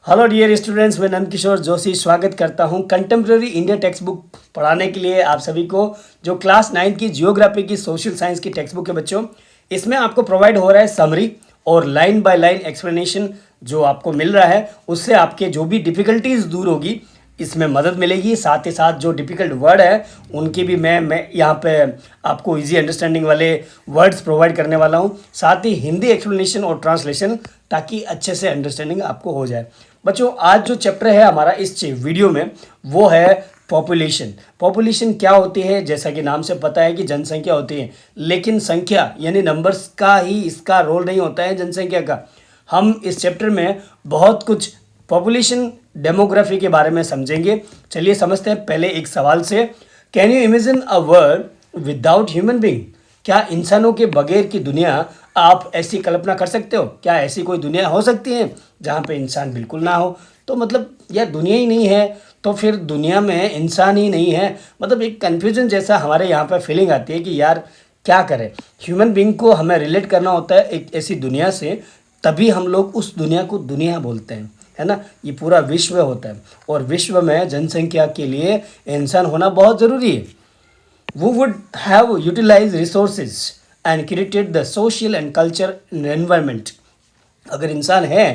Hello dear students, मैं नंदकिशोर जोशी स्वागत करता हूं कंटेम्प्रेरी इंडिया टेक्स्ट बुक पढ़ाने के लिए आप सभी को। जो क्लास 9 की जियोग्राफी की सोशल साइंस की टेक्स्ट बुक है बच्चों, इसमें आपको प्रोवाइड हो रहा है समरी और लाइन बाय लाइन एक्सप्लेनेशन। जो आपको मिल रहा है उससे आपके जो भी डिफ़िकल्टीज़ दूर होगी, इसमें मदद मिलेगी। साथ ही साथ जो डिफ़िकल्ट वर्ड है उनकी भी मैं यहाँ पे आपको इजी अंडरस्टैंडिंग वाले वर्ड्स प्रोवाइड करने वाला हूँ। साथ ही हिंदी एक्सप्लेनेशन और ट्रांसलेशन, ताकि अच्छे से अंडरस्टैंडिंग आपको हो जाए। बच्चों, आज जो चैप्टर है हमारा इस वीडियो में वो है पॉपुलेशन। पॉपुलेशन क्या होती है? जैसा कि नाम से पता है कि जनसंख्या होती है, लेकिन संख्या यानी नंबर्स का ही इसका रोल नहीं होता है जनसंख्या का। हम इस चैप्टर में बहुत कुछ पॉपुलेशन डेमोग्राफी के बारे में समझेंगे। चलिए समझते हैं पहले एक सवाल से। Can you imagine a world without human being? क्या इंसानों के बगैर की दुनिया, आप ऐसी कल्पना कर सकते हो? क्या ऐसी कोई दुनिया हो सकती है जहाँ पे इंसान बिल्कुल ना हो? तो मतलब यार दुनिया ही नहीं है तो फिर दुनिया में इंसान ही नहीं है, मतलब एक कन्फ्यूजन जैसा हमारे यहाँ पे फीलिंग आती है कि यार क्या करें। ह्यूमन बीइंग को हमें रिलेट करना होता है एक ऐसी दुनिया से, तभी हम लोग उस दुनिया को दुनिया बोलते हैं, है ना। ये पूरा विश्व होता है और विश्व में जनसंख्या के लिए इंसान होना बहुत ज़रूरी है। Who would have utilized resources and created the social and culture environment? अगर इंसान है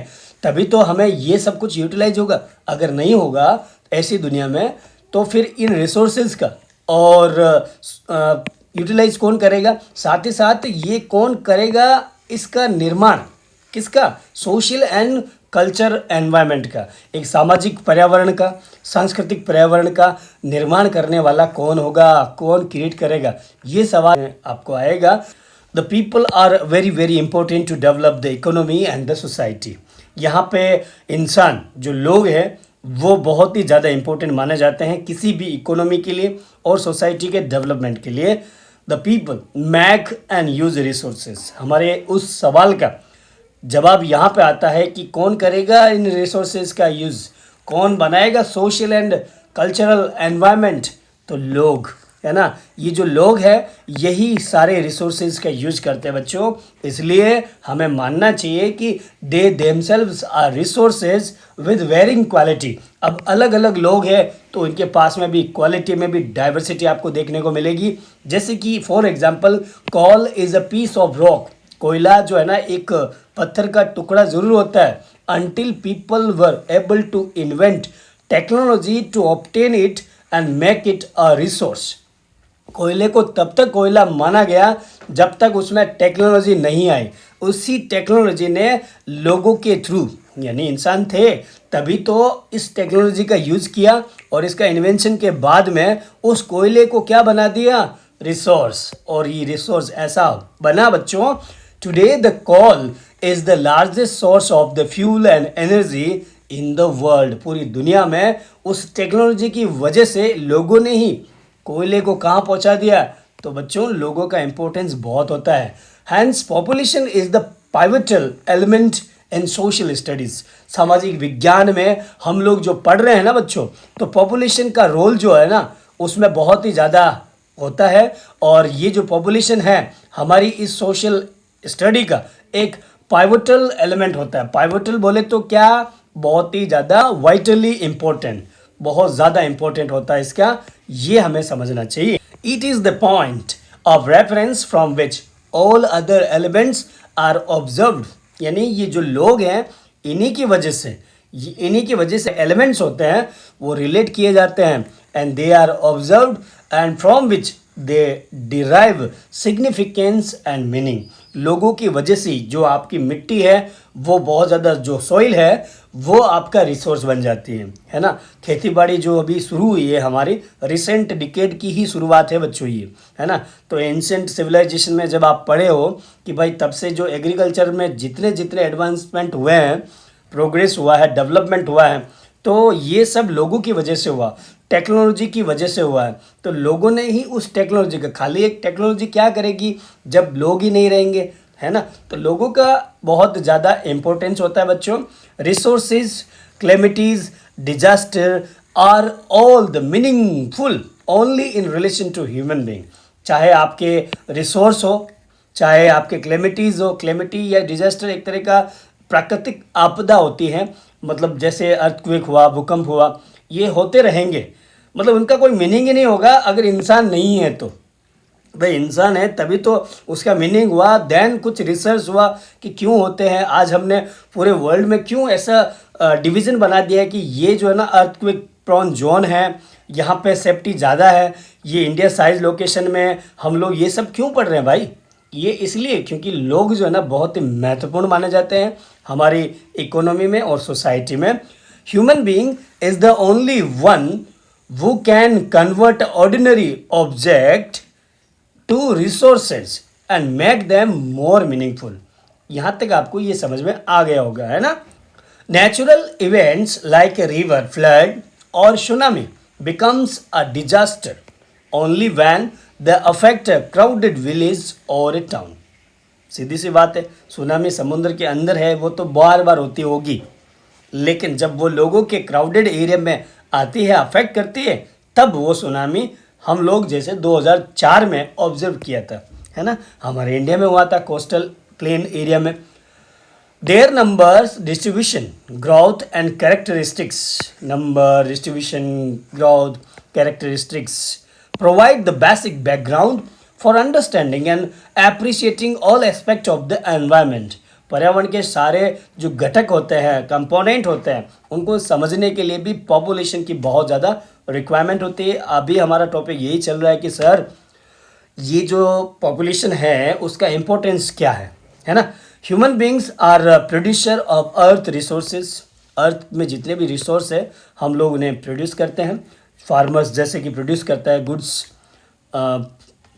तभी तो हमें ये सब कुछ यूटिलाइज होगा। अगर नहीं होगा ऐसी दुनिया में तो फिर इन रिसोर्सेज का और यूटिलाइज कौन करेगा? साथ ही साथ ये कौन करेगा इसका निर्माण? किसका? सोशल एंड कल्चर एनवायरनमेंट का, एक सामाजिक पर्यावरण का, सांस्कृतिक पर्यावरण का निर्माण करने वाला कौन होगा, कौन क्रिएट करेगा? ये सवाल आपको आएगा। The people are very very important to develop the economy and the society. यहाँ पे इंसान, जो लोग हैं, वो बहुत ही ज़्यादा इंपॉर्टेंट माने जाते हैं किसी भी इकोनॉमी के लिए और सोसाइटी के डेवलपमेंट के लिए। The people make and use resources. हमारे उस सवाल का जवाब यहाँ पे आता है कि कौन करेगा इन रिसोर्सेज का यूज़, कौन बनाएगा सोशल एंड कल्चरल एनवायरनमेंट? तो लोग, है ना। ये जो लोग हैं यही सारे रिसोर्सेज का यूज करते हैं बच्चों। इसलिए हमें मानना चाहिए कि they themselves are resources with varying quality. अब अलग अलग लोग हैं तो इनके पास में भी क्वालिटी में भी डाइवर्सिटी आपको देखने को मिलेगी। जैसे कि for example, coal is a piece of rock. कोयला जो है ना, एक पत्थर का टुकड़ा ज़रूर होता है। Until people were able to invent technology to obtain it and make it a resource. कोयले को तब तक कोयला माना गया जब तक उसमें टेक्नोलॉजी नहीं आई। उसी टेक्नोलॉजी ने लोगों के थ्रू, यानी इंसान थे तभी तो इस टेक्नोलॉजी का यूज़ किया, और इसका इन्वेंशन के बाद में उस कोयले को क्या बना दिया? रिसोर्स। और ये रिसोर्स ऐसा बना बच्चों, today the call is the largest source of the fuel and energy in the world. पूरी दुनिया में उस टेक्नोलॉजी की वजह से लोगों ने ही कोयले को कहाँ पहुँचा दिया? तो बच्चों, लोगों का इंपॉर्टेंस बहुत होता है। Hence population is the pivotal element in social studies. सामाजिक विज्ञान में हम लोग जो पढ़ रहे हैं ना बच्चों, तो पॉपुलेशन का रोल जो है ना उसमें बहुत ही ज़्यादा होता है। और ये जो पॉपुलेशन है हमारी इस सोशल स्टडी का एक पाइवटल एलिमेंट होता है। पाइवटल बोले तो क्या? बहुत ही ज़्यादा वाइटली इम्पोर्टेंट, बहुत ज़्यादा इम्पोर्टेंट होता है इसका, ये हमें समझना चाहिए। It is the point of reference from which all other elements are observed. यानी ये जो लोग हैं इन्हीं की वजह से एलिमेंट्स होते हैं वो रिलेट किए जाते हैं, and they are observed and from which they derive significance and meaning. लोगों की वजह से जो आपकी मिट्टी है वो बहुत ज़्यादा, जो सॉइल है वो आपका रिसोर्स बन जाती है ना। खेती बाड़ी जो अभी शुरू हुई है हमारी, रिसेंट डिकेड की ही शुरुआत है बच्चों ये, है ना। तो एंशिएंट सिविलाइजेशन में जब आप पढ़े हो कि भाई तब से जो एग्रीकल्चर में जितने जितने एडवांसमेंट हुए हैं, प्रोग्रेस हुआ है, डेवलपमेंट हुआ है, तो ये सब लोगों की वजह से हुआ, टेक्नोलॉजी की वजह से हुआ है। तो लोगों ने ही उस टेक्नोलॉजी का, खाली एक टेक्नोलॉजी क्या करेगी जब लोग ही नहीं रहेंगे, है ना। तो लोगों का बहुत ज़्यादा इम्पोर्टेंस होता है बच्चों। Resources, calamities, disaster are all the meaningful only in relation to human being. चाहे आपके रिसोर्स हो, चाहे आपके क्लेमिटीज़ हो। क्लेमिटी या डिजास्टर एक तरह का प्राकृतिक आपदा होती है मतलब जैसे अर्थक्वेक हुआ, भूकंप हुआ, ये होते रहेंगे, मतलब उनका कोई मीनिंग ही नहीं होगा अगर इंसान नहीं है तो। भाई इंसान है तभी तो उसका मीनिंग हुआ, देन कुछ रिसर्च हुआ कि क्यों होते हैं। आज हमने पूरे वर्ल्ड में क्यों ऐसा डिवीज़न बना दिया है कि ये जो है ना अर्थक्वेक प्रोन जोन है, यहाँ पे सेफ्टी ज़्यादा है, ये इंडिया साइज लोकेशन में हम लोग ये सब क्यों पढ़ रहे हैं भाई? ये इसलिए क्योंकि लोग जो है ना बहुत ही महत्वपूर्ण माने जाते हैं हमारी इकोनॉमी में और सोसाइटी में। Human being is the only one who can convert ordinary object to resources and make them more meaningful। यहाँ तक आपको ये समझ में आ गया होगा, है ना। Natural events like a river flood or tsunami becomes a disaster only when they affect a crowded village or a town। सीधी सी बात है, सुनामी समुद्र के अंदर है वो तो बार बार होती होगी, लेकिन जब वो लोगों के क्राउडेड एरिया में आती है, अफेक्ट करती है, तब वो सुनामी हम लोग जैसे 2004 में ऑब्जर्व किया था, है ना, हमारे इंडिया में हुआ था कोस्टल प्लेन एरिया में। Their numbers distribution growth and characteristics, number distribution growth characteristics provide the basic background for understanding and appreciating all aspect of the environment. पर्यावरण के सारे जो घटक होते हैं, कंपोनेंट होते हैं, उनको समझने के लिए भी पॉपुलेशन की बहुत ज़्यादा रिक्वायरमेंट होती है। अभी हमारा टॉपिक यही चल रहा है कि सर ये जो पॉपुलेशन है उसका इम्पोर्टेंस क्या है ना। Human beings are producer of earth resources. Earth में जितने भी रिसोर्स है हम लोग उन्हें प्रोड्यूस करते हैं। फार्मर्स जैसे कि प्रोड्यूस करता है गुड्स,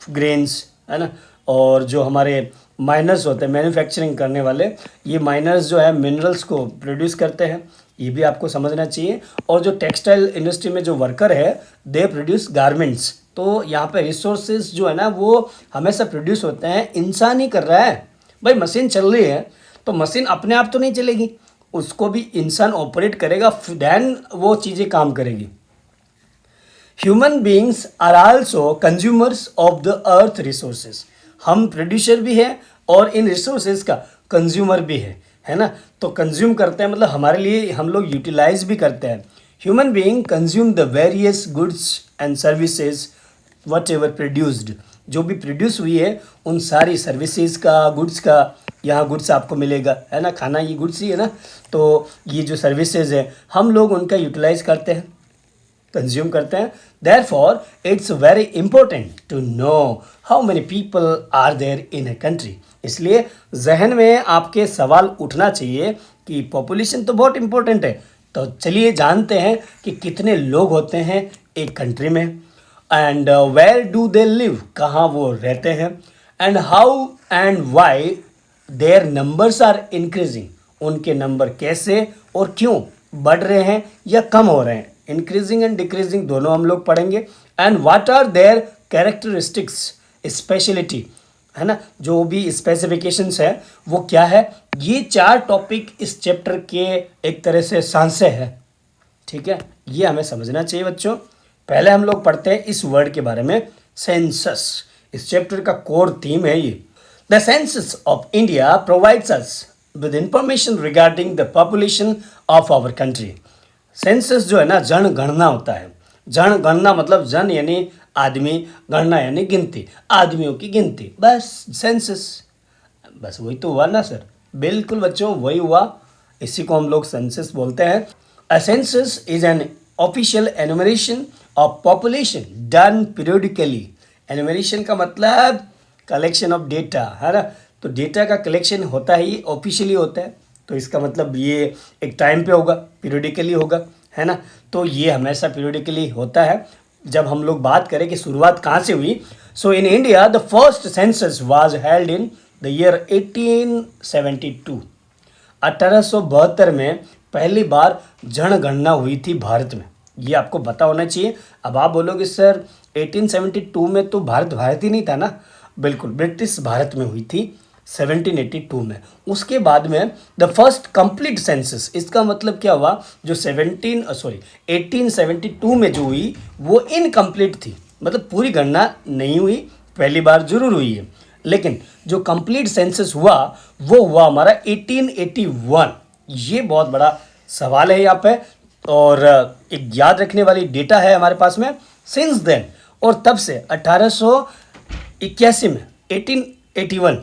ग्रेन्स, है ना, और जो हमारे माइनर्स होते हैं मैन्युफैक्चरिंग करने वाले, ये माइनर्स जो है मिनरल्स को प्रोड्यूस करते हैं, ये भी आपको समझना चाहिए। और जो टेक्सटाइल इंडस्ट्री में जो वर्कर है दे प्रोड्यूस गारमेंट्स। तो यहाँ पे रिसोर्सेज जो है ना वो हमेशा प्रोड्यूस होते हैं, इंसान ही कर रहा है। भाई मशीन चल रही है तो मशीन अपने आप तो नहीं चलेगी, उसको भी इंसान ऑपरेट करेगा, देन वो चीज़ें काम करेगी। Human beings are also consumers of the earth resources. हम प्रोड्यूसर भी हैं और इन रिसोर्सेज का कंज्यूमर भी है ना। तो कंज्यूम करते हैं मतलब हमारे लिए हम लोग यूटिलाइज भी करते हैं। Human being consume the various goods and services what ever produced. जो भी प्रोड्यूस हुई है उन सारी सर्विसेज का, गुड्स का, यहाँ गुड्स आपको मिलेगा, है ना, खाना ये गुड्स ही है ना। तो ये जो सर्विसेज है हम लोग उनका यूटिलाइज करते हैं, कंज्यूम करते हैं। Therefore, it's very important to know how many people are there in a country। इसलिए जहन में आपके सवाल उठना चाहिए कि पॉपुलेशन तो बहुत इम्पोर्टेंट है, तो चलिए जानते हैं कि कितने लोग होते हैं एक कंट्री में, and where do they live, कहाँ वो रहते हैं, and how and why their numbers are increasing, उनके नंबर कैसे और क्यों बढ़ रहे हैं या कम हो रहे हैं, इंक्रीजिंग एंड डिक्रीजिंग दोनों हम लोग पढ़ेंगे। And what are their characteristics, speciality, है ना, जो भी स्पेसिफिकेशंस है वो क्या है। ये 4 टॉपिक इस चैप्टर के एक तरह से सांसे है, ठीक है, ये हमें समझना चाहिए बच्चों। पहले हम लोग पढ़ते हैं इस वर्ड के बारे में, सेंसस। इस चैप्टर का कोर थीम है ये। The census of India provides us with information regarding the population of our country. Census जो है ना जनगणना होता है। जनगणना मतलब जन यानी आदमी, गणना यानी गिनती, आदमियों की गिनती, बस सेंसस, बस वही तो हुआ ना सर। बिल्कुल बच्चों वही हुआ, इसी को हम लोग सेंसस बोलते हैं। A census is an official enumeration of population done periodically. Enumeration का मतलब कलेक्शन ऑफ डेटा, है ना, तो डेटा का कलेक्शन होता ही ऑफिशियली होता है, तो इसका मतलब ये एक टाइम पे होगा, पीरियडिकली होगा, है ना। तो ये हमेशा पीरियडिकली होता है। जब हम लोग बात करें कि शुरुआत कहाँ से हुई, so in India the first census was held in the year 1872। 1872 में पहली बार जनगणना हुई थी भारत में, ये आपको पता होना चाहिए। अब आप बोलोगे सर 1872 में तो भारत ही नहीं था ना, बिल्कुल ब्रिटिश भारत में हुई थी 1782 में। उसके बाद में द फर्स्ट कंप्लीट सेंसस, इसका मतलब क्या हुआ, जो 1872 में जो हुई वो इनकम्प्लीट थी, मतलब पूरी गणना नहीं हुई, पहली बार जरूर हुई है, लेकिन जो कंप्लीट सेंसस हुआ वो हुआ हमारा 1881। ये बहुत बड़ा सवाल है यहाँ पे, और एक याद रखने वाली डेटा है हमारे पास में, सिंस देन, और तब से 1881 में 1881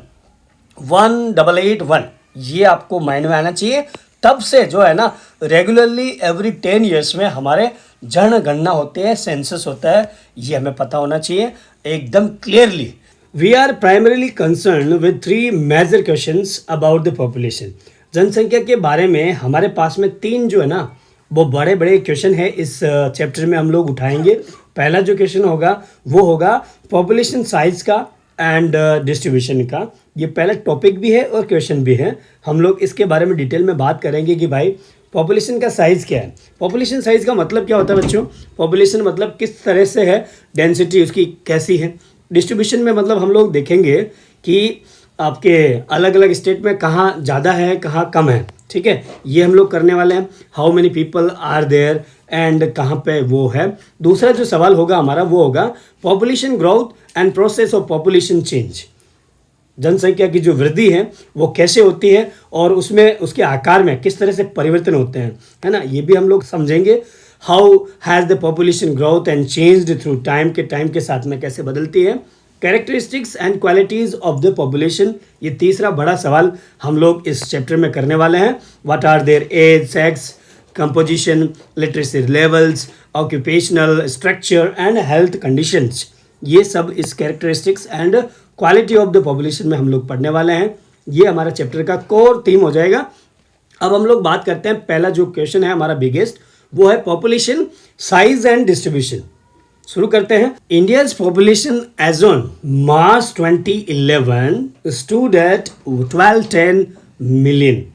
1881, ये आपको माइंड में आना चाहिए। तब से जो है ना रेगुलरली एवरी 10 ईयर्स में हमारे जनगणना होते हैं, सेंसस होता है, ये हमें पता होना चाहिए एकदम clearly. We are primarily concern with 3 major questions about the population. जनसंख्या के बारे में हमारे पास में 3 जो है ना वो बड़े बड़े क्वेश्चन है इस चैप्टर में हम लोग उठाएंगे। पहला जो क्वेश्चन होगा वो होगा पॉपुलेशन साइज का एंड डिस्ट्रीब्यूशन का। ये पहला टॉपिक भी है और क्वेश्चन भी है। हम लोग इसके बारे में डिटेल में बात करेंगे कि भाई पॉपुलेशन का साइज़ क्या है। पॉपुलेशन साइज़ का मतलब क्या होता है बच्चों? पॉपुलेशन मतलब किस तरह से है, डेंसिटी उसकी कैसी है। डिस्ट्रीब्यूशन में मतलब हम लोग देखेंगे कि आपके अलग अलग स्टेट में कहाँ ज़्यादा है कहाँ कम है, ठीक है, ये हम लोग करने वाले हैं। How many people are there and कहाँ पे वो है। दूसरा जो सवाल होगा हमारा वो होगा population growth and process of population change. जनसंख्या की जो वृद्धि है वो कैसे होती है और उसमें उसके आकार में किस तरह से परिवर्तन होते हैं, है ना, ये भी हम लोग समझेंगे। How has the population growth and changed through time के साथ में कैसे बदलती है। Characteristics and qualities of the population, ये तीसरा बड़ा सवाल हम लोग इस चैप्टर में करने वाले हैं। What are their age, sex, composition, literacy levels, occupational structure and health conditions, ये सब इस characteristics and quality of the population में हम लोग पढ़ने वाले हैं। ये हमारा चैप्टर का कोर थीम हो जाएगा। अब हम लोग बात करते हैं, पहला जो क्वेश्चन है हमारा बिगेस्ट, वो है पॉपुलेशन साइज एंड डिस्ट्रीब्यूशन। शुरू करते हैं। India's population as on March 2011 stood at 1210 million.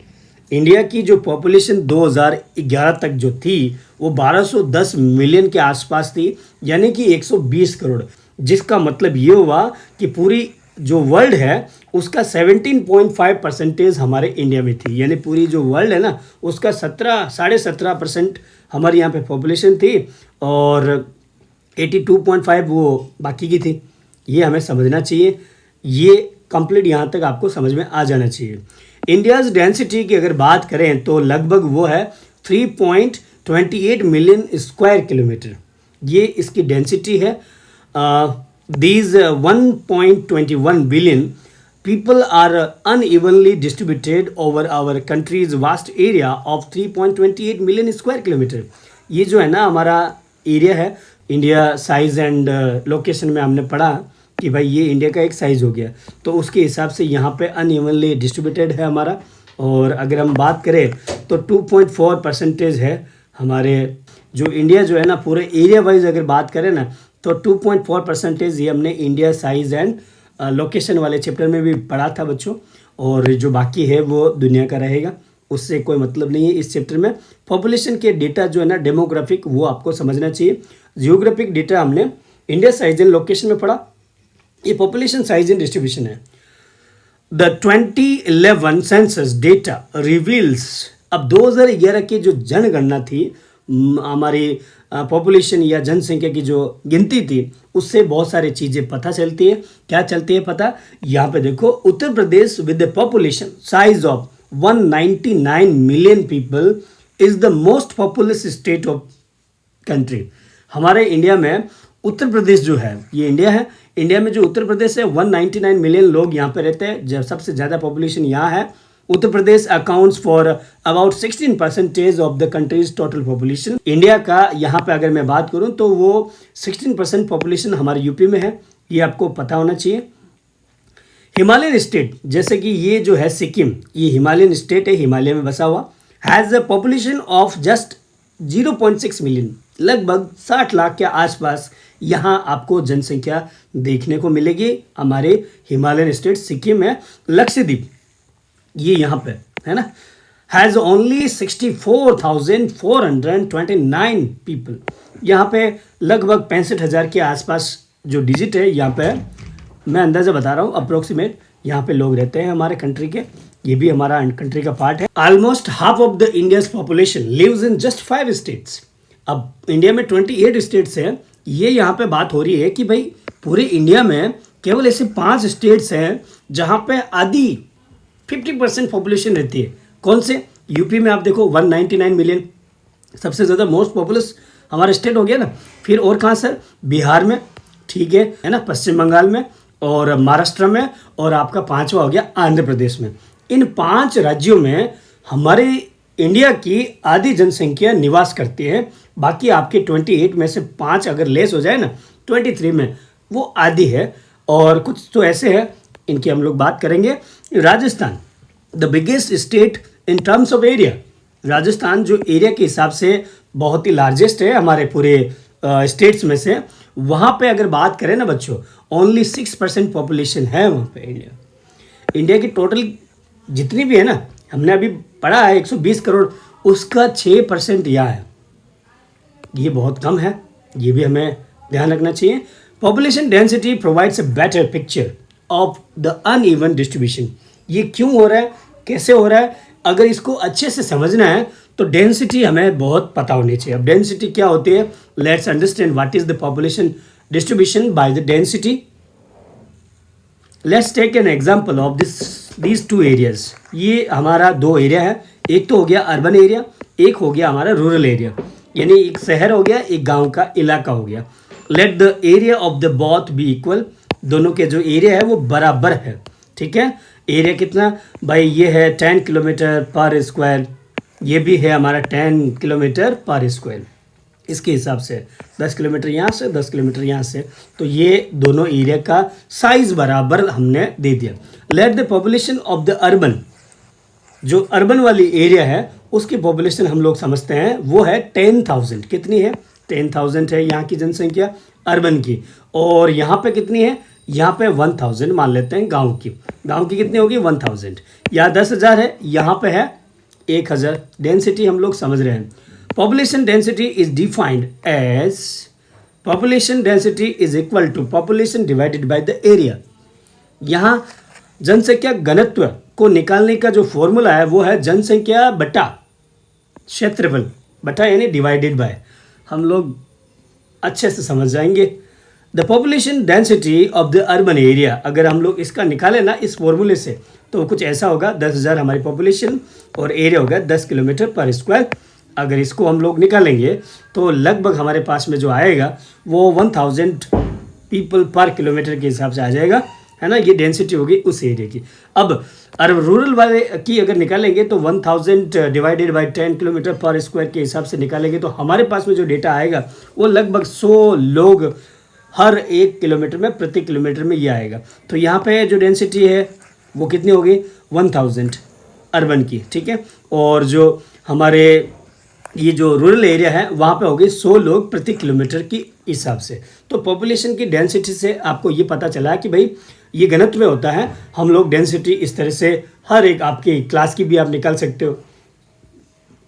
India की जो पॉपुलेशन 2011 तक जो थी वो 1210 मिलियन के आसपास थी, यानी कि 120 करोड़, जिसका मतलब ये हुआ कि पूरी जो वर्ल्ड है उसका 17.5% हमारे इंडिया में थी। यानी पूरी जो वर्ल्ड है ना उसका 17.5% हमारे यहाँ पे पॉपुलेशन थी और 82.5 वो बाकी की थी। ये हमें समझना चाहिए, ये कंप्लीट यहाँ तक आपको समझ में आ जाना चाहिए। इंडियाज़ डेंसिटी की अगर बात करें तो लगभग वो है 3.28 मिलियन स्क्वायर किलोमीटर, ये इसकी डेंसिटी है। These 1.21 billion people are unevenly distributed over our country's vast area of 3.28 million square kilometer। ये जो है ना हमारा एरिया है, इंडिया साइज़ एंड लोकेशन में हमने पढ़ा कि भाई ये इंडिया का एक साइज़ हो गया, तो उसके हिसाब से यहाँ पे अनइवनली डिस्ट्रीब्यूटेड है हमारा। और अगर हम बात करें तो 2.4% है हमारे जो इंडिया जो है ना पूरे एरिया वाइज अगर बात करें ना तो 2.4% ये हमने इंडिया साइज़ एंड लोकेशन वाले चैप्टर में भी पढ़ा था बच्चों। और जो बाकी है वो दुनिया का रहेगा, उससे कोई मतलब नहीं है। इस चैप्टर में पॉपुलेशन के डेटा जो है ना डेमोग्राफिक वो आपको समझना चाहिए। जियोग्राफिक डेटा हमने इंडिया साइज एंड लोकेशन में पढ़ा, ये पॉपुलेशन साइज एंड डिस्ट्रीब्यूशन है। द 2011 सेंसस डेटा रिवील्स, अब 2011 की जो जनगणना थी हमारी पॉपुलेशन या जनसंख्या की जो गिनती थी उससे बहुत सारी चीज़ें पता चलती है। क्या चलती है पता? यहाँ पे देखो, Uttar Pradesh with the population size of 199 million people is the most populous state of country. हमारे इंडिया में उत्तर प्रदेश जो है, ये इंडिया है, इंडिया में जो उत्तर प्रदेश है 199 मिलियन लोग यहाँ पे रहते हैं, जब सबसे ज़्यादा पॉपुलेशन यहाँ है। Uttar Pradesh accounts for about 16% of the country's total population. India का यहाँ पे अगर मैं बात करूँ तो वो 16% पॉपुलेशन हमारे यूपी में है, ये आपको पता होना चाहिए। हिमालयन स्टेट, जैसे कि ये जो है सिक्किम, ये हिमालयन स्टेट है, हिमालय में बसा हुआ, has a population of just 0.6 million, लगभग 60 लाख के आसपास यहाँ आपको जनसंख्या देखने को मिलेगी। हमारे हिमालयन स्टेट सिक्किम है। लक्षद्वीप ये यहाँ पे है ना, हैज़ ओनली 64,429 पीपल, यहाँ पे लगभग 65,000 के आसपास जो डिजिट है यहाँ पे मैं अंदाज़ा बता रहा हूँ, अप्रोक्सीमेट यहाँ पे लोग रहते हैं हमारे कंट्री के, ये भी हमारा कंट्री का पार्ट है। Almost half of the India's population lives in just 5 states. अब इंडिया में 28 स्टेट्स हैं, ये यहाँ पे बात हो रही है कि भाई पूरे इंडिया में केवल ऐसे 5 स्टेट्स हैं जहाँ पे आधी 50% पॉपुलेशन रहती है। कौन से? यूपी में आप देखो 199 मिलियन, सबसे ज़्यादा मोस्ट पॉपुलस हमारा स्टेट हो गया ना। फिर और कहाँ सर? बिहार में, ठीक है ना, पश्चिम बंगाल में और महाराष्ट्र में, और आपका पांचवा हो गया आंध्र प्रदेश में। इन 5 राज्यों में हमारे इंडिया की आधी जनसंख्या निवास करती है। बाकी आपके 28 में से 5 अगर लेस हो जाए ना 23 में, वो आधी है। और कुछ तो ऐसे हैं, इनकी हम लोग बात करेंगे। Rajasthan the biggest state in terms of area. Rajasthan जो एरिया के हिसाब से बहुत ही लार्जेस्ट है हमारे पूरे स्टेट्स में से। वहाँ पे अगर बात करें ना बच्चों, ओनली 6% पॉपुलेशन है वहाँ पे। इंडिया की टोटल जितनी भी है ना, हमने अभी पढ़ा है 120 करोड़, उसका 6% यहाँ है। ये बहुत कम है, ये भी हमें ध्यान रखना चाहिए। Population density provides a better picture of the uneven distribution. ये क्यों हो रहा है, कैसे हो रहा है, अगर इसको अच्छे से समझना है तो डेंसिटी हमें बहुत पता होनी चाहिए। अब डेंसिटी क्या होती है, let's understand what is the population distribution by the density. Let's take an example of these 2 areas. ये हमारा 2 एरिया है, एक तो हो गया अर्बन एरिया, एक हो गया हमारा रूरल एरिया, यानी एक शहर हो गया, एक गांव का इलाका हो गया। Let the area of the both be equal. दोनों के जो एरिया है वो बराबर है, ठीक है। एरिया कितना भाई, ये है 10 किलोमीटर पर स्क्वायर, ये भी है हमारा 10 किलोमीटर पर स्क्वायर। इसके हिसाब से 10 किलोमीटर यहाँ से, 10 किलोमीटर यहाँ से, तो ये दोनों एरिया का साइज बराबर हमने दे दिया। Let the population of the urban, जो अर्बन वाली एरिया है उसकी पॉपुलेशन हम लोग समझते हैं वो है 10,000। कितनी है? 10,000 है यहाँ की जनसंख्या अर्बन की। और यहाँ पे कितनी है? यहाँ पे 1000 मान लेते हैं गांव की। गांव की कितनी होगी? 1000। यहाँ 10,000 है, यहाँ पे है 1000। डेंसिटी हम लोग समझ रहे हैं। Population density is defined as population density is equal to population divided by the area. यहाँ जनसंख्या घनत्व को निकालने का जो फॉर्मूला है वो है जनसंख्या बटा क्षेत्रफल, बटा यानी डिवाइडेड बाय। हम लोग अच्छे से समझ जाएंगे। The population density of the urban area, अगर हम लोग इसका निकालें ना इस फॉर्मूले से, तो कुछ ऐसा होगा। 10,000 हमारी पॉपुलेशन और एरिया होगा 10 किलोमीटर पर स्क्वायर। अगर इसको हम लोग निकालेंगे तो लगभग हमारे पास में जो आएगा वो 1000 पीपल पर किलोमीटर के हिसाब से आ जाएगा, है ना। ये डेंसिटी होगी उस एरिया की। अब रूरल वाले की अगर निकालेंगे तो 1000 डिवाइडेड बाय 10 किलोमीटर पर स्क्वायर के हिसाब से निकालेंगे तो हमारे पास में जो डेटा आएगा वो लगभग 100 लोग हर 1 किलोमीटर में, प्रति किलोमीटर में ये आएगा। तो यहाँ पे जो डेंसिटी है वो कितनी होगी? 1000 अर्बन की, ठीक है। और जो हमारे ये जो रूरल एरिया है वहाँ पे होगी 100 लोग प्रति किलोमीटर की हिसाब से। तो पॉपुलेशन की डेंसिटी से आपको ये पता चला कि भाई ये घनत्व में होता है। हम लोग डेंसिटी इस तरह से हर एक आपकी क्लास की भी आप निकाल सकते हो,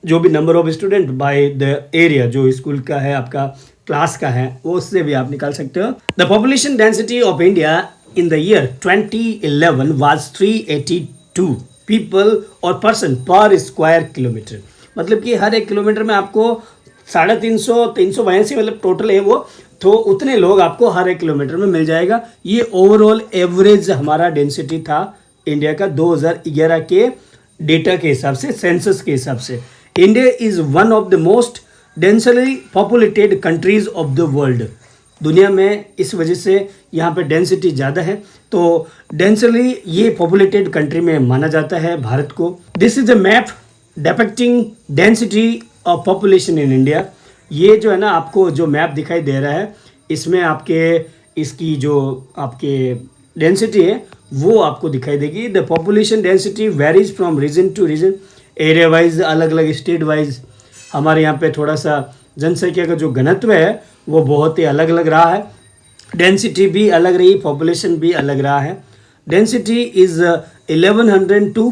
जो भी number of student bye the area, जो स्कूल का है आपका क्लास का है, वो उससे भी आप निकाल सकते हो। The population density of India in the year 2011 was 382 people और पर्सन पर स्क्वायर किलोमीटर। मतलब कि हर 1 किलोमीटर में आपको 350, 382 मतलब टोटल है वो, तो उतने लोग आपको हर 1 किलोमीटर में मिल जाएगा। ये ओवरऑल एवरेज हमारा डेंसिटी था इंडिया का 2011 के डेटा के हिसाब से, सेंसस के हिसाब से। India is one of the most densely populated countries of the world. दुनिया में इस वजह से यहाँ पे डेंसिटी ज़्यादा है, तो डेंसली ये पॉपुलेटेड कंट्री में माना जाता है भारत को। This is a map depicting density of population in India. ये जो है ना आपको जो मैप दिखाई दे रहा है, इसमें आपके इसकी जो आपके डेंसिटी है वो आपको दिखाई देगी। The population density varies from region to region, area wise अलग अलग, स्टेट वाइज। हमारे यहाँ पे थोड़ा सा जनसंख्या का जो घनत्व है वो बहुत ही अलग अलग रहा है, डेंसिटी भी अलग रही, पॉपुलेशन भी अलग रहा है। डेंसिटी इज़ 1102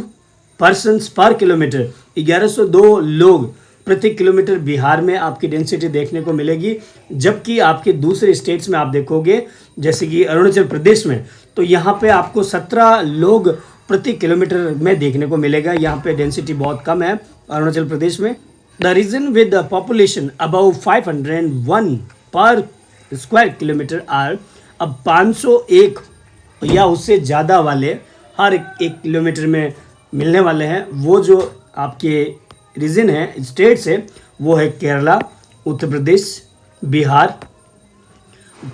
पर्सनस पर किलोमीटर, 1102 लोग प्रति किलोमीटर बिहार में आपकी डेंसिटी देखने को मिलेगी। जबकि आपके दूसरे स्टेट्स में आप देखोगे जैसे कि अरुणाचल प्रदेश में, तो यहाँ पे आपको 17 लोग प्रति किलोमीटर में देखने को मिलेगा। यहाँ पे डेंसिटी बहुत कम है अरुणाचल प्रदेश में। The region with the population about 501 per square kilometre are, अब 501 या उससे ज़्यादा वाले हर 1 किलोमीटर में मिलने वाले हैं, वो जो आपके रीजन है, स्टेट्स है, वो है केरला, उत्तर प्रदेश, बिहार,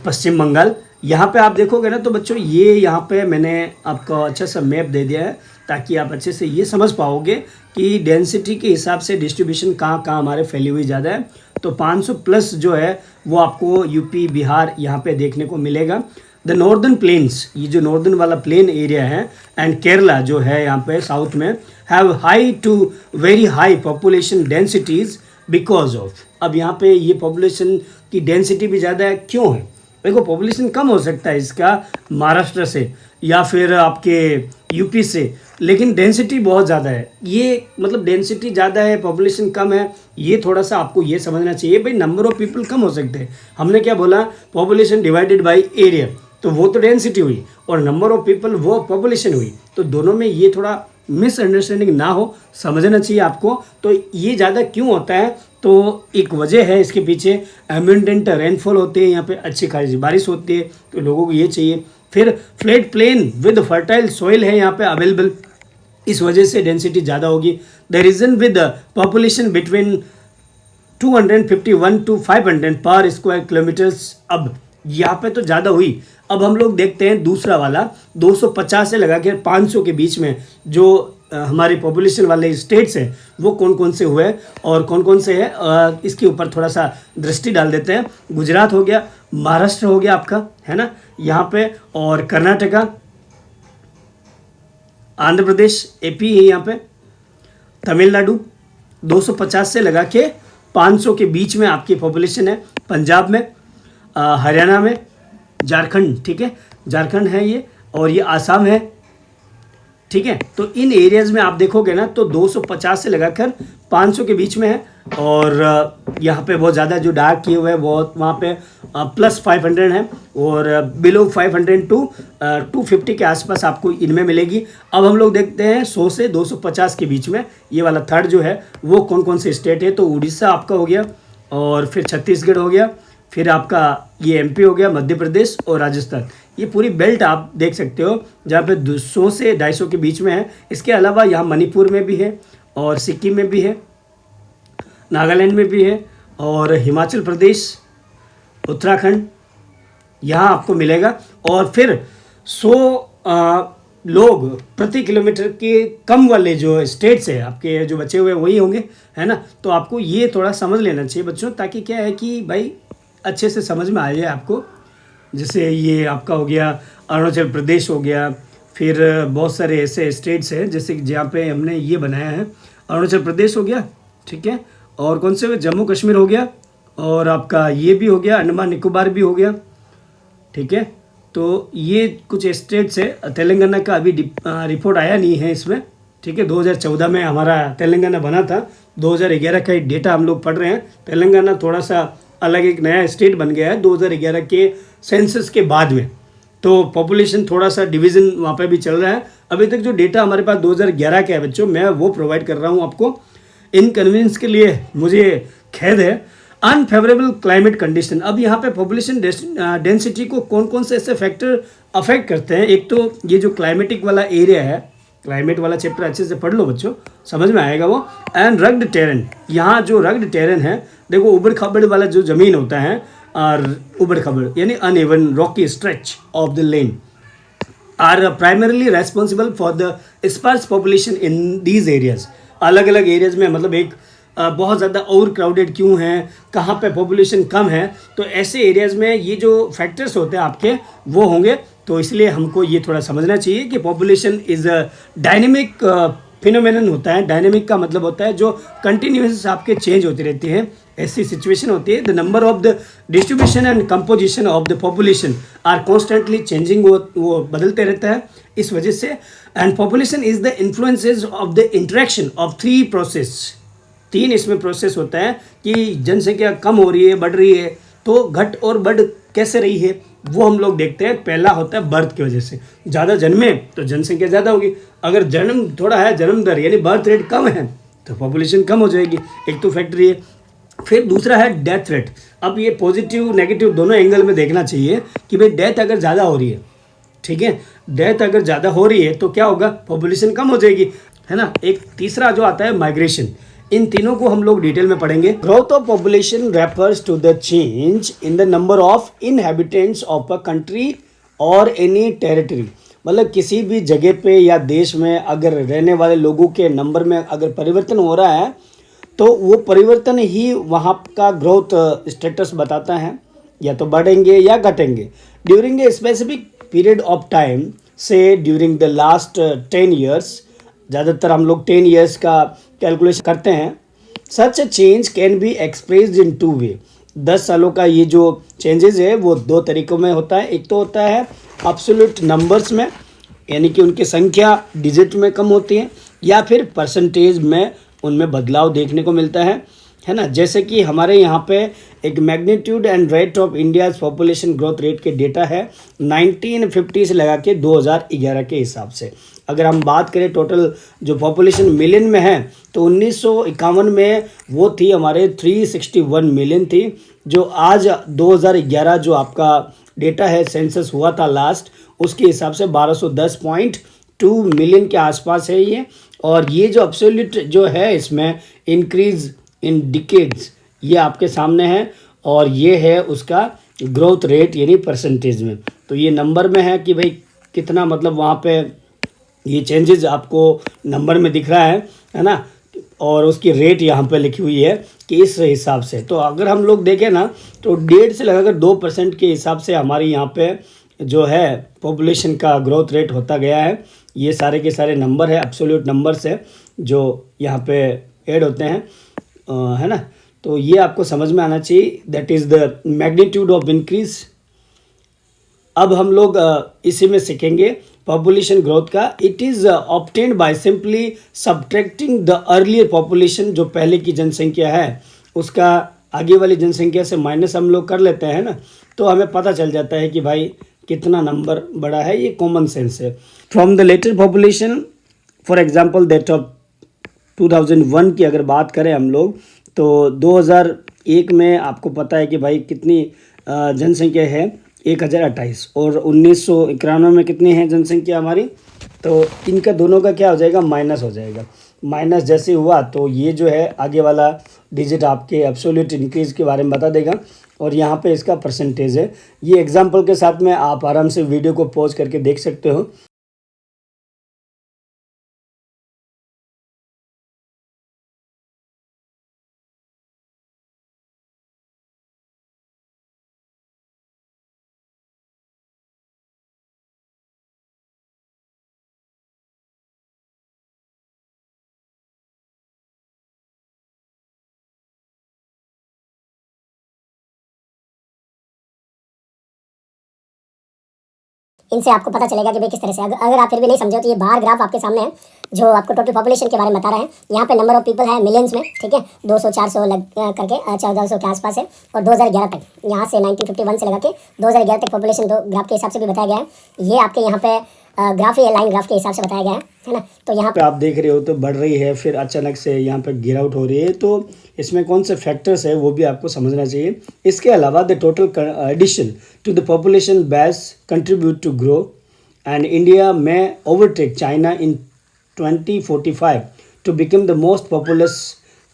पश्चिम बंगाल। यहाँ पे आप देखोगे ना तो बच्चों ये यहाँ पे मैंने आपको अच्छा सा मैप दे दिया है ताकि आप अच्छे से ये समझ पाओगे कि डेंसिटी के हिसाब से डिस्ट्रीब्यूशन कहाँ कहाँ हमारे फैली हुई ज़्यादा है। तो 500 प्लस जो है वो आपको यूपी, बिहार यहाँ पे देखने को मिलेगा। द नॉर्दर्न प्लेन्स, ये जो नॉर्दर्न वाला प्लेन एरिया है, एंड केरला जो है यहाँ पे साउथ में, have high to very high population densities because of. अब यहाँ पे ये पॉपुलेशन की डेंसिटी भी ज़्यादा है, क्यों है? देखो पॉपुलेशन कम हो सकता है इसका महाराष्ट्र से या फिर आपके यूपी से, लेकिन डेंसिटी बहुत ज़्यादा है। ये मतलब डेंसिटी ज़्यादा है, पॉपुलेशन कम है, ये थोड़ा सा आपको ये समझना चाहिए। भाई नंबर ऑफ पीपल कम हो सकते हैं, हमने क्या बोला, पॉपुलेशन डिवाइडेड बाय एरिया, तो वो तो डेंसिटी हुई और नंबर ऑफ पीपल वो पॉपुलेशन हुई। तो दोनों में ये थोड़ा मिसअंडरस्टैंडिंग ना हो, समझना चाहिए आपको। तो ये ज़्यादा क्यों होता है, तो एक वजह है इसके पीछे, एबंडेंट रेनफॉल होते हैं यहाँ पे, अच्छी खासी बारिश होती है, तो लोगों को ये चाहिए। फिर flat plain with fertile soil है यहाँ पे अवेलेबल, इस वजह से डेंसिटी ज़्यादा होगी। The region with population between 251 to 500 पर स्क्वायर किलोमीटर्स। अब यहाँ पे तो ज़्यादा हुई। अब हम लोग देखते हैं दूसरा वाला 250 से लगा के 500 के बीच में जो हमारी पॉपुलेशन वाले स्टेट्स हैं वो कौन कौन से हुए और कौन कौन से हैं, इसके ऊपर थोड़ा सा दृष्टि डाल देते हैं। गुजरात हो गया, महाराष्ट्र हो गया आपका, है ना यहाँ पे, और कर्नाटका, आंध्र प्रदेश, एपी है यहाँ पे, तमिलनाडु 250 से लगा के 500 के बीच में आपकी पॉपुलेशन है। पंजाब में, हरियाणा में, झारखंड, ठीक है, झारखंड है ये, और ये आसाम है, ठीक है। तो इन एरियाज में आप देखोगे ना तो 250 से लगाकर 500 के बीच में है, और यहाँ पे बहुत ज़्यादा जो डार्क किए हुए हैं बहुत वहाँ पे प्लस 500 है, और बिलो 500 टू 250 के आसपास आपको इनमें मिलेगी। अब हम लोग देखते हैं 100 से 250 के बीच में ये वाला थर्ड जो है वो कौन कौन से स्टेट है। तो उड़ीसा आपका हो गया, और फिर छत्तीसगढ़ हो गया, फिर आपका ये एमपी हो गया, मध्य प्रदेश और राजस्थान। ये पूरी बेल्ट आप देख सकते हो जहाँ पे 200 से 250 के बीच में है। इसके अलावा यहाँ मणिपुर में भी है, और सिक्किम में भी है, नागालैंड में भी है, और हिमाचल प्रदेश, उत्तराखंड यहाँ आपको मिलेगा। और फिर 100 लोग प्रति किलोमीटर के कम वाले जो स्टेट्स है आपके जो बचे हुए वही होंगे, है ना। तो आपको ये थोड़ा समझ लेना चाहिए बच्चों, ताकि क्या है कि भाई अच्छे से समझ में आ जाए आपको। जैसे ये आपका हो गया अरुणाचल प्रदेश हो गया, फिर बहुत सारे ऐसे स्टेट्स हैं जैसे जहाँ पे हमने ये बनाया है, अरुणाचल प्रदेश हो गया, ठीक है, और कौन से, जम्मू कश्मीर हो गया, और आपका ये भी हो गया, अंडमान निकोबार भी हो गया, ठीक है। तो ये कुछ स्टेट्स है। तेलंगाना का अभी रिपोर्ट आया नहीं है इसमें, ठीक है। 2014 में हमारा तेलंगाना बना था, 2011 का डेटा हम लोग पढ़ रहे हैं। तेलंगाना थोड़ा सा अलग एक नया स्टेट बन गया है 2011 के सेंसस के बाद में, तो पॉपुलेशन थोड़ा सा डिवीज़न वहाँ पे भी चल रहा है। अभी तक जो डेटा हमारे पास 2011 का है बच्चों, मैं वो प्रोवाइड कर रहा हूँ आपको। इनकन्वीनियंस के लिए मुझे खेद है। अनफेवरेबल क्लाइमेट कंडीशन, अब यहाँ पे पॉपुलेशन डेंसिटी को कौन कौन से ऐसे फैक्टर अफेक्ट करते हैं। एक तो ये जो क्लाइमेटिक वाला एरिया है, क्लाइमेट वाला चैप्टर अच्छे से पढ़ लो बच्चों, समझ में आएगा वो। एंड रग्ड टेरेन, यहाँ जो रग्ड टेरेन है, देखो उबड़ खाबड़ वाला जो ज़मीन होता है, और उबड़ खाबड़ यानी uneven rocky stretch of the land are primarily responsible for the sparse population in these areas. अलग अलग एरियाज में मतलब एक बहुत ज़्यादा ओवर क्राउडेड क्यों है, कहाँ पे पॉपुलेशन कम है, तो ऐसे एरियाज़ में ये जो फैक्टर्स होते हैं आपके वो होंगे। तो इसलिए हमको ये थोड़ा समझना चाहिए कि population is a dynamic phenomenon होता है। डायनेमिक का मतलब होता है जो कंटिन्यूस आपके चेंज होती रहती है, ऐसी सिचुएशन होती है। The number of the distribution and composition of the population are constantly changing, वो बदलते रहता है इस वजह से। And population is the influences of the interaction of 3 process. 3 इसमें प्रोसेस होता है कि जनसंख्या कम हो रही है, बढ़ रही है, तो घट और बढ़ कैसे रही है वो हम लोग देखते हैं। पहला होता है बर्थ की वजह से, ज़्यादा जन्मे तो जनसंख्या ज़्यादा होगी, अगर जन्म थोड़ा है, जन्म दर यानी बर्थ रेट कम है तो पॉपुलेशन कम हो जाएगी, एक तो फैक्टर ये। फिर दूसरा है डेथ रेट। अब ये पॉजिटिव नेगेटिव दोनों एंगल में देखना चाहिए कि भाई डेथ अगर ज़्यादा हो रही है, ठीक है, डेथ अगर ज़्यादा हो रही है तो क्या होगा, पॉपुलेशन कम हो जाएगी, है ना। एक तीसरा जो आता है माइग्रेशन। इन तीनों को हम लोग डिटेल में पढ़ेंगे। Growth of population refers to the change in the number of inhabitants of a country और एनी टेरिटरी। मतलब किसी भी जगह पे या देश में अगर रहने वाले लोगों के नंबर में अगर परिवर्तन हो रहा है तो वो परिवर्तन ही वहाँ का ग्रोथ स्टेटस बताता है, या तो बढ़ेंगे या घटेंगे during a specific period of time. Say during the last 10 years, ज़्यादातर हम लोग 10 ईयर्स का कैलकुलेशन करते हैं। Such a change can be expressed in 2 way. 10 सालों का ये जो चेंजेस है वो 2 तरीक़ों में होता है। एक तो होता है एब्सोल्यूट नंबर्स में, यानी कि उनकी संख्या डिजिट में कम होती है, या फिर परसेंटेज में उनमें बदलाव देखने को मिलता है ना। जैसे कि हमारे यहाँ पे एक magnitude and rate of India's population growth rate के डेटा है 1950 से लगा के 2011 के हिसाब से। अगर हम बात करें टोटल जो पॉपुलेशन मिलियन में है तो 1951 में वो थी हमारे 361 मिलियन थी, जो आज 2011 जो आपका डेटा है सेंसस हुआ था लास्ट, उसके हिसाब से 1210.2 मिलियन के आसपास है ये। और ये जो एब्सोल्यूट जो है इसमें इंक्रीज इन डिकेड्स ये आपके सामने है, और ये है उसका ग्रोथ रेट यानी परसेंटेज में। तो ये नंबर में है कि भाई कितना, मतलब वहाँ पे ये चेंजेस आपको नंबर में दिख रहा है ना, और उसकी रेट यहाँ पे लिखी हुई है कि इस हिसाब से। तो अगर हम लोग देखें ना तो 1.5 से लगाकर 2% के हिसाब से हमारी यहाँ पे जो है पॉपुलेशन का ग्रोथ रेट होता गया है। ये सारे के सारे नंबर है, एब्सोल्यूट नंबर्स है जो यहाँ पे ऐड होते हैं, है ना। तो ये आपको समझ में आना चाहिए, that is the magnitude of increase. अब हम लोग इसी में सीखेंगे पॉपुलेशन ग्रोथ का। It is obtained by simply subtracting the earlier population. जो पहले की जनसंख्या है उसका आगे वाली जनसंख्या से माइनस हम लोग कर लेते हैं ना, तो हमें पता चल जाता है कि भाई कितना नंबर बड़ा है। ये कॉमन सेंस है। From the latest population, for example that of 2001 की अगर बात करें हम लोग, तो 2001 में आपको पता है कि भाई कितनी जनसंख्या है 1028, और 1991 में कितनी है जनसंख्या हमारी। तो इनका दोनों का क्या हो जाएगा, माइनस हो जाएगा। माइनस जैसे हुआ तो ये जो है आगे वाला डिजिट आपके एब्सोल्यूट इंक्रीज के बारे में बता देगा, और यहाँ पे इसका परसेंटेज है। ये एग्जांपल के साथ में आप आराम से वीडियो को पॉज करके देख सकते हो। इनसे आपको पता चलेगा कि भाई किस तरह से, अगर आप फिर भी नहीं समझे तो ये बाहर ग्राफ आपके सामने है जो आपको टोटल पॉपुलेशन के बारे में बता रहे हैं। यहाँ पे नंबर ऑफ पीपल है मिलियंस में, ठीक है, 200-400 करके 1400 के आसपास है, और 2011 तक, यहाँ से 1951 से लगा के 2011 तक पॉपुलेशन दो ग्राफ के हिसाब से भी बताया गया है। ये आपके यहाँ पे ग्राफ या लाइन ग्राफ के हिसाब से बताया गया है ना। तो यहाँ पे आप देख रहे हो तो बढ़ रही है, फिर अचानक से यहाँ पे गिर आउट हो रही है। तो इसमें कौन से फैक्टर्स है वो भी आपको समझना चाहिए। इसके अलावा the total addition to the population base contribute to grow, and India में overtake China in 2045 to become the most populous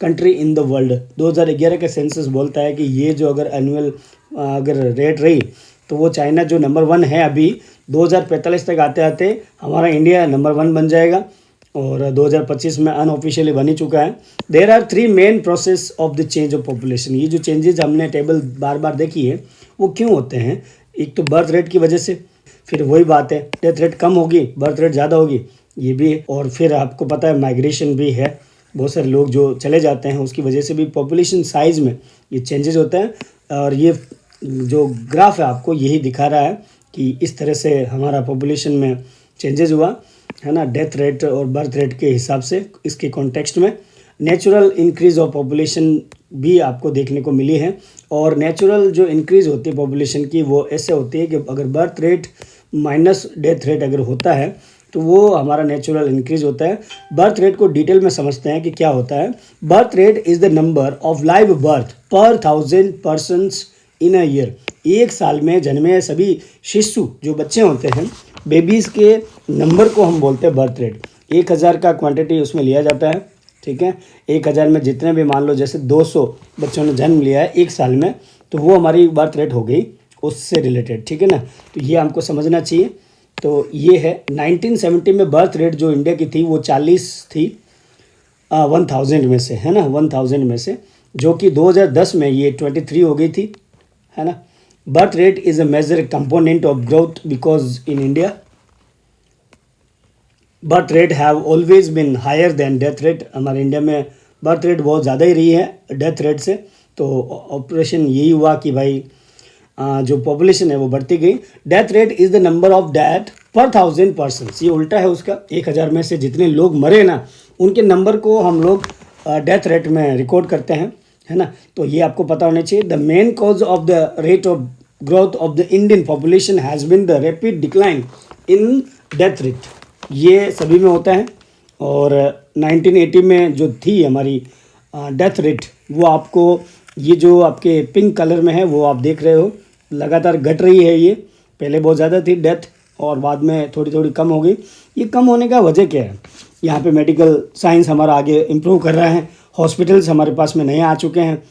country in the world. 2011 का सेंसस बोलता है कि ये जो अगर एनुअल अगर रेट रही तो वो चाइना जो नंबर 1 है अभी 2045 तक आते आते हमारा इंडिया नंबर 1 बन जाएगा, और 2025 में अनऑफिशियली बन ही चुका है। There are 3 main process of the change of population. ये जो चेंजेस हमने टेबल बार बार देखी है वो क्यों होते हैं। एक तो बर्थ रेट की वजह से, फिर वही बात है डेथ रेट कम होगी बर्थ रेट ज़्यादा होगी, ये भी है। और फिर आपको पता है माइग्रेशन भी है, बहुत सारे लोग जो चले जाते हैं उसकी वजह से भी पॉपुलेशन साइज़ में ये चेंजेस होते हैं। और ये जो ग्राफ है आपको यही दिखा रहा है कि इस तरह से हमारा पॉपुलेशन में चेंजेस हुआ है ना, डेथ रेट और बर्थ रेट के हिसाब से। इसके कॉन्टेक्स्ट में नेचुरल इंक्रीज़ ऑफ पॉपुलेशन भी आपको देखने को मिली है। और नेचुरल जो इंक्रीज़ होती है पॉपुलेशन की वो ऐसे होती है कि अगर birth rate minus death rate अगर होता है तो वो हमारा नेचुरल इंक्रीज होता है। बर्थ रेट को डिटेल में समझते हैं कि क्या होता है। Birth rate is the number of live birth पर 1000 पर्सनस इन अ ईयर। एक साल में जन्मे सभी शिशु जो बच्चे होते हैं, बेबीज़ के नंबर को हम बोलते हैं बर्थ रेट। 1000 का क्वांटिटी उसमें लिया जाता है, ठीक है। 1000 में जितने भी मान लो जैसे 200 बच्चों ने जन्म लिया है एक साल में, तो वो हमारी बर्थ रेट हो गई उससे रिलेटेड, ठीक है ना। तो ये हमको समझना चाहिए। तो ये है 1970 में बर्थ रेट जो इंडिया की थी वो 40 थी 1000 में से, है ना, 1000 में से, जो कि 2010 में ये 23 हो गई थी, है ना। Birth rate is a major component of growth because in India birth rate have always been higher than death rate. हमारे इंडिया में बर्थ रेट बहुत ज़्यादा ही रही है डेथ रेट से। तो ऑपरेशन यही हुआ कि भाई जो पॉपुलेशन है वो बढ़ती गई। Death rate is the number of death पर 1000 पर्सन्स, ये उल्टा है उसका। 1000 में से जितने लोग मरे ना उनके नंबर को हम लोग डेथ रेट में रिकॉर्ड करते हैं, है ना। तो ये आपको पता होना चाहिए। The main cause of the rate of growth of the Indian population has been the rapid decline in death rate, ये सभी में होता है। और 1980 में जो थी हमारी डेथ रेट, वो आपको ये जो आपके पिंक कलर में है वो आप देख रहे हो, लगातार घट रही है। ये पहले बहुत ज़्यादा थी डेथ और बाद में थोड़ी थोड़ी कम हो गई। ये कम होने का वजह क्या है? यहाँ पे मेडिकल साइंस हमारा आगे इम्प्रूव कर रहा है, हॉस्पिटल्स हमारे पास में नए आ चुके हैं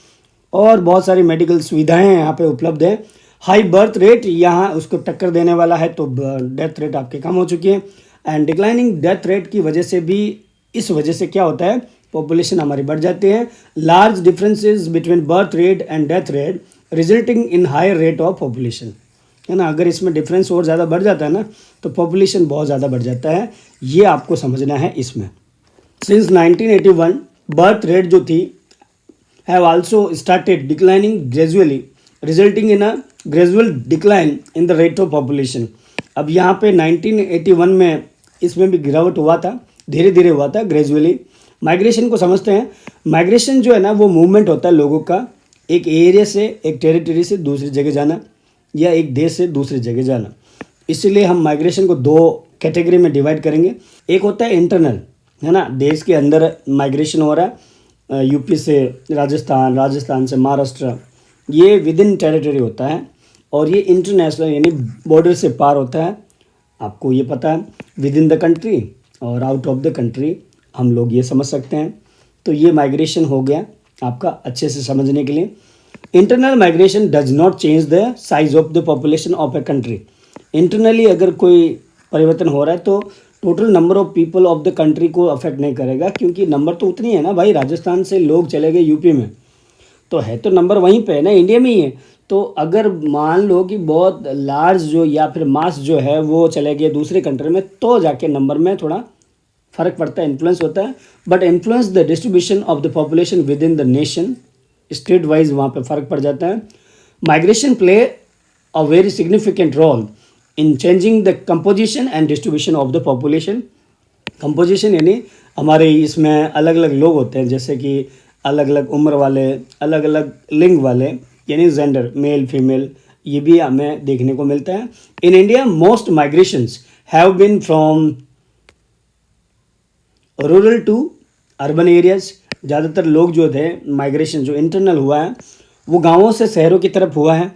और बहुत सारी मेडिकल सुविधाएं यहाँ पे उपलब्ध है। हाई बर्थ रेट यहाँ उसको टक्कर देने वाला है, तो डेथ रेट आपके कम हो चुकी है। एंड डिक्लाइनिंग डेथ रेट की वजह से भी, इस वजह से क्या होता है, पॉपुलेशन हमारी बढ़ जाती है। Large differences between birth rate and death rate resulting in higher rate of population, है ना। अगर इसमें डिफरेंस और ज़्यादा बढ़ जाता है ना तो पॉपुलेशन बहुत ज़्यादा बढ़ जाता है, ये आपको समझना है इसमें। सिंस 1981 बर्थ रेट जो थी have also started declining gradually resulting in a gradual decline in the rate of population. अब यहाँ पे 1981 में इसमें भी गिरावट हुआ था, धीरे धीरे हुआ था, ग्रेजुअली। माइग्रेशन को समझते हैं। माइग्रेशन जो है ना वो मूवमेंट होता है लोगों का, एक एरिया से, एक टेरिटरी से दूसरी जगह जाना या एक देश से दूसरी जगह जाना। इसलिए हम माइग्रेशन को दो कैटेगरी में डिवाइड करेंगे। एक होता है इंटरनल, है ना, देश के अंदर माइग्रेशन हो रहा है, यूपी से राजस्थान, राजस्थान से महाराष्ट्र, ये विद इन टेरिटरी होता है। और ये इंटरनेशनल यानी बॉर्डर से पार होता है, आपको ये पता है, विद इन द कंट्री और आउट ऑफ द कंट्री, हम लोग ये समझ सकते हैं। तो ये माइग्रेशन हो गया आपका अच्छे से समझने के लिए। Internal migration does not change the size of the population of a country. Internally अगर कोई परिवर्तन हो रहा है तो total number of people of the country को अफेक्ट नहीं करेगा, क्योंकि नंबर तो उतनी है ना भाई। राजस्थान से लोग चले गए यूपी में, तो है तो नंबर वहीं पे है ना, इंडिया में ही है। तो अगर मान लो कि बहुत लार्ज जो या फिर मास जो है वो चले गए दूसरे कंट्री में, तो जाके नंबर में थोड़ा फ़र्क पड़ता है, इन्फ्लुएंस होता है। But influence the distribution of the population with in the nation, state wise वहाँ पे फ़र्क पड़ जाता है। Migration play a very significant role in changing the composition and distribution of the population. Composition यानी हमारे इसमें अलग अलग लोग होते हैं, जैसे कि अलग अलग उम्र वाले, अलग अलग लिंग वाले, यानी जेंडर, मेल फीमेल, ये भी हमें देखने को मिलता है। In India most migrations have been from rural to urban areas. ज़्यादातर लोग जो थे, माइग्रेशन जो इंटरनल हुआ है वो गांवों से शहरों की तरफ हुआ है,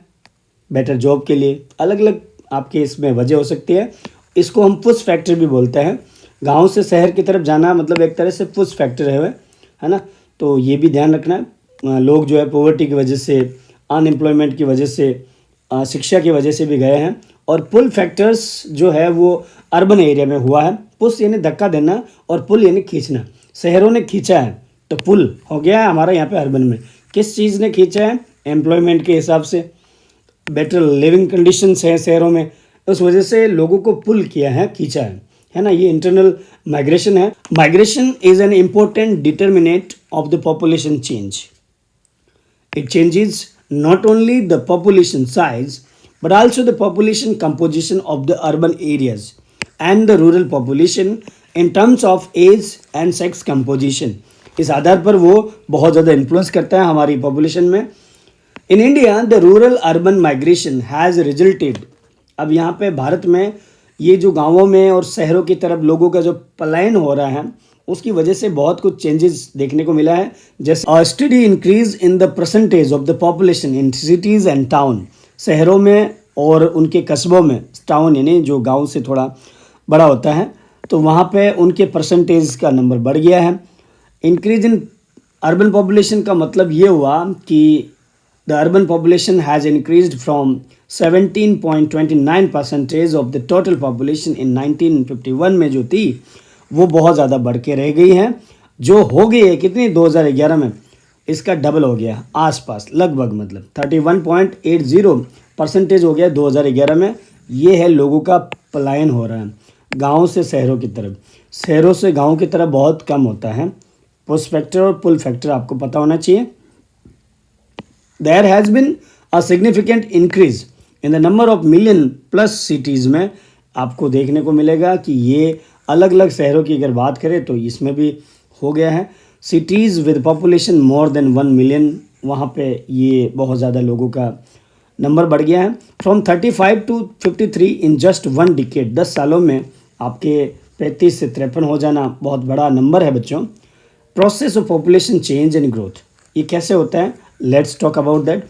बेटर जॉब के लिए। अलग अलग आपके इसमें वजह हो सकती है। इसको हम पुश फैक्टर भी बोलते हैं। गांव से शहर की तरफ जाना मतलब एक तरह से पुश फैक्टर है ना। तो ये भी ध्यान रखना है। लोग जो है पॉवर्टी की वजह से, अनएम्प्लॉयमेंट की वजह से, शिक्षा की वजह से भी गए हैं। और पुल फैक्टर्स जो है वो अर्बन एरिया में हुआ है। पुश यानी धक्का देना और पुल यानी खींचना। शहरों ने खींचा है तो पुल हो गया है हमारा यहाँ पे अर्बन में। किस चीज़ ने खींचा है? एम्प्लॉयमेंट के हिसाब से, बेटर लिविंग कंडीशंस हैं शहरों में, उस वजह से लोगों को पुल किया है, खींचा है ना। ये इंटरनल माइग्रेशन है। Migration is an important determinant of the population change. It changes not only the population size but also the population composition of the urban areas and the rural population in terms of age and sex composition। इस आधार पर वो बहुत ज़्यादा influence करता है हमारी population में। इन India the rural urban migration has resulted, अब यहाँ पे भारत में ये जो गांवों में और शहरों की तरफ लोगों का जो पलायन हो रहा है उसकी वजह से बहुत कुछ चेंजेस देखने को मिला है। जैसे study increase in the percentage of the population in cities and town, शहरों में और उनके कस्बों में, टाउन यानी जो गांव से थोड़ा बड़ा होता है, तो वहाँ पे उनके परसेंटेज का नंबर बढ़ गया है। इंक्रीज इन अर्बन पॉपुलेशन का मतलब ये हुआ कि the urban population has increased from 17.29% of the total population in 1951 में जो थी वो बहुत ज़्यादा बढ़ के रह गई हैं, जो हो गई है कितनी 2011 में इसका डबल हो गया आसपास लगभग, मतलब 31.80% हो गया 2011 में। ये है लोगों का पलायन हो रहा है गाँव से शहरों की तरफ, शहरों से गाँव की तरफ बहुत कम होता है। पुश फैक्टर और पुल फैक्टर आपको पता होना चाहिए। There has been a significant increase in the number of million plus cities में आपको देखने को मिलेगा कि ये अलग अलग शहरों की अगर बात करें तो इसमें भी हो गया है। Cities with population more than 1 million, वहाँ पे ये बहुत ज़्यादा लोगों का नंबर बढ़ गया है। From 35 to 53 in just 1 decade, 10 सालों में आपके 35 से 53 हो जाना बहुत बड़ा नंबर है बच्चों। Process of population change and growth, ये कैसे होता है, let's talk about that.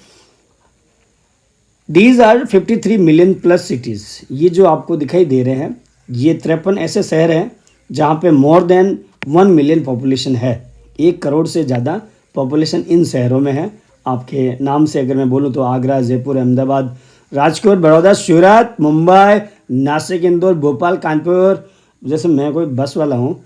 These are 53 million plus cities, ये जो आपको दिखाई दे रहे हैं ये 53 ऐसे शहर हैं जहाँ पे मोर देन 1 मिलियन पॉपुलेशन है। 1 करोड़ से ज़्यादा पॉपुलेशन इन शहरों में है। आपके नाम से अगर मैं बोलूँ तो आगरा, जयपुर, अहमदाबाद, राजकोट, बड़ौदा, सूरत, मुंबई, नासिक, इंदौर, भोपाल, कानपुर। जैसे मैं कोई बस वाला हूँ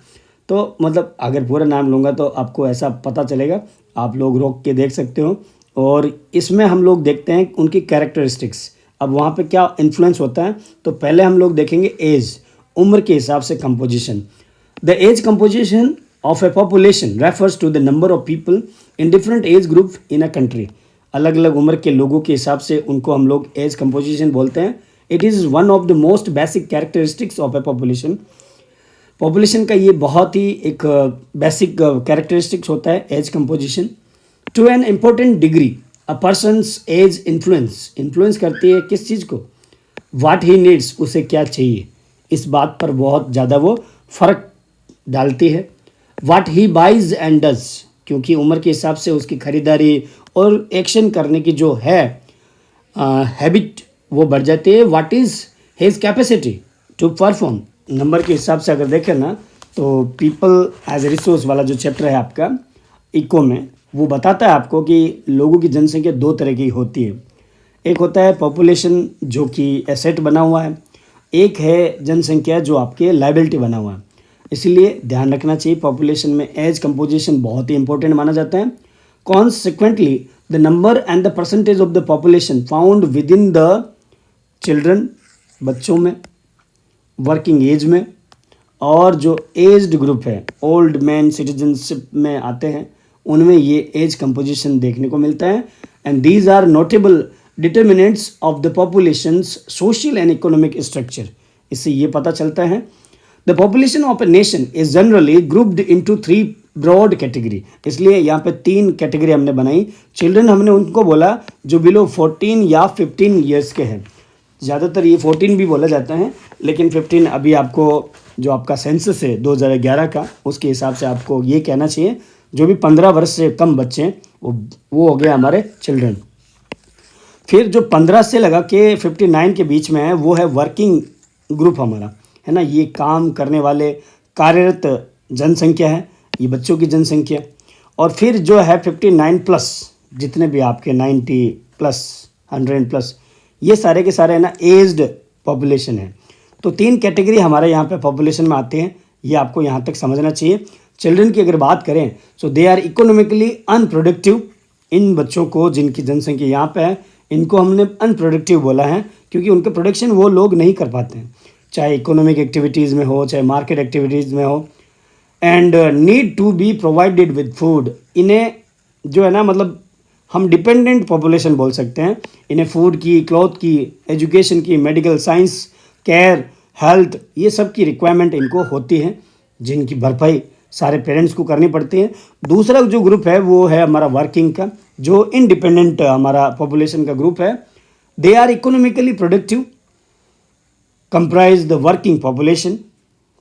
तो मतलब अगर पूरा नाम लूँगा तो आपको ऐसा पता चलेगा, आप लोग रोक के देख सकते हो। और इसमें हम लोग देखते हैं उनकी कैरेक्टरिस्टिक्स, अब वहाँ पे क्या इन्फ्लुएंस होता है। तो पहले हम लोग देखेंगे एज, उम्र के हिसाब से composition. The age composition of a population refers to the number of people in different age group in a country. अलग अलग उम्र के लोगों के हिसाब से उनको हम लोग एज कंपोजिशन बोलते हैं। It is one of the most basic characteristics of a population. Population का ये बहुत ही एक बेसिक कैरेक्टरिस्टिक्स होता है age composition. To an important degree a person's age influence करती है किस चीज़ को, वाट ही नीड्स, उसे क्या चाहिए, इस बात पर बहुत ज़्यादा वो फ़र्क डालती है। वाट ही बाइज एंड डज, क्योंकि उम्र के हिसाब से उसकी खरीदारी और एक्शन करने की जो है हैबिट वो बढ़ जाती है। What is his capacity to perform, number के हिसाब से अगर देखें ना तो पीपल एज ए रिसोर्स वाला जो चैप्टर है आपका इको में, वो बताता है आपको कि लोगों की जनसंख्या 2 तरह की होती है। एक होता है पॉपुलेशन जो कि एसेट बना हुआ है, एक है जनसंख्या जो आपके लाइबिलिटी बना हुआ है। इसीलिए ध्यान रखना चाहिए पॉपुलेशन में एज कंपोजिशन बहुत ही इंपॉर्टेंट माना जाता है। Consequently the number and the percentage of the population found with in the children, बच्चों में, वर्किंग एज में, और जो एज्ड ग्रुप है ओल्ड मैन सिटीजनशिप में आते हैं उनमें ये एज कंपोजिशन देखने को मिलता है। And these are notable determinants of the population's social and economic structure. इससे ये पता चलता है the population of a nation is generally grouped into 3 broad category. इसलिए यहाँ पे 3 कैटेगरी हमने बनाई। चिल्ड्रन हमने उनको बोला जो बिलो 14 या 15 ईयर्स के हैं, ज़्यादातर ये 14 भी बोला जाता है, लेकिन 15 अभी आपको जो आपका सेंसस है 2011 का उसके हिसाब से आपको ये कहना चाहिए जो भी 15 वर्ष से कम बच्चे हैं वो हो गए हमारे चिल्ड्रन। फिर जो 15 से लगा के 59 के बीच में है वो है वर्किंग ग्रुप हमारा, है ना, ये काम करने वाले कार्यरत जनसंख्या है, ये बच्चों की जनसंख्या। और फिर जो है 59 प्लस, जितने भी आपके 90 प्लस 100 प्लस, ये सारे के सारे है ना एज्ड पॉपुलेशन है। तो 3 कैटेगरी हमारे यहाँ पे पॉपुलेशन में आते हैं, ये आपको यहाँ तक समझना चाहिए। चिल्ड्रन की अगर बात करें सो दे आर इकोनॉमिकली अनप्रोडक्टिव। इन बच्चों को जिनकी जनसंख्या यहाँ पे है इनको हमने अनप्रोडक्टिव बोला है क्योंकि उनके प्रोडक्शन वो लोग नहीं कर पाते हैं, चाहे इकोनॉमिक एक्टिविटीज़ में हो चाहे मार्केट एक्टिविटीज़ में हो। And need to be provided with food, इन्हें जो है ना मतलब हम डिपेंडेंट पॉपुलेशन बोल सकते हैं। इन्हें फूड की, क्लॉथ की, एजुकेशन की, मेडिकल, साइंस, केयर, हेल्थ, ये सब की रिक्वायरमेंट इनको होती है जिनकी भरपाई सारे पेरेंट्स को करनी पड़ती है। दूसरा जो ग्रुप है वो है हमारा वर्किंग का, जो इंडिपेंडेंट हमारा पॉपुलेशन का ग्रुप है। They are economically productive, comprise the working population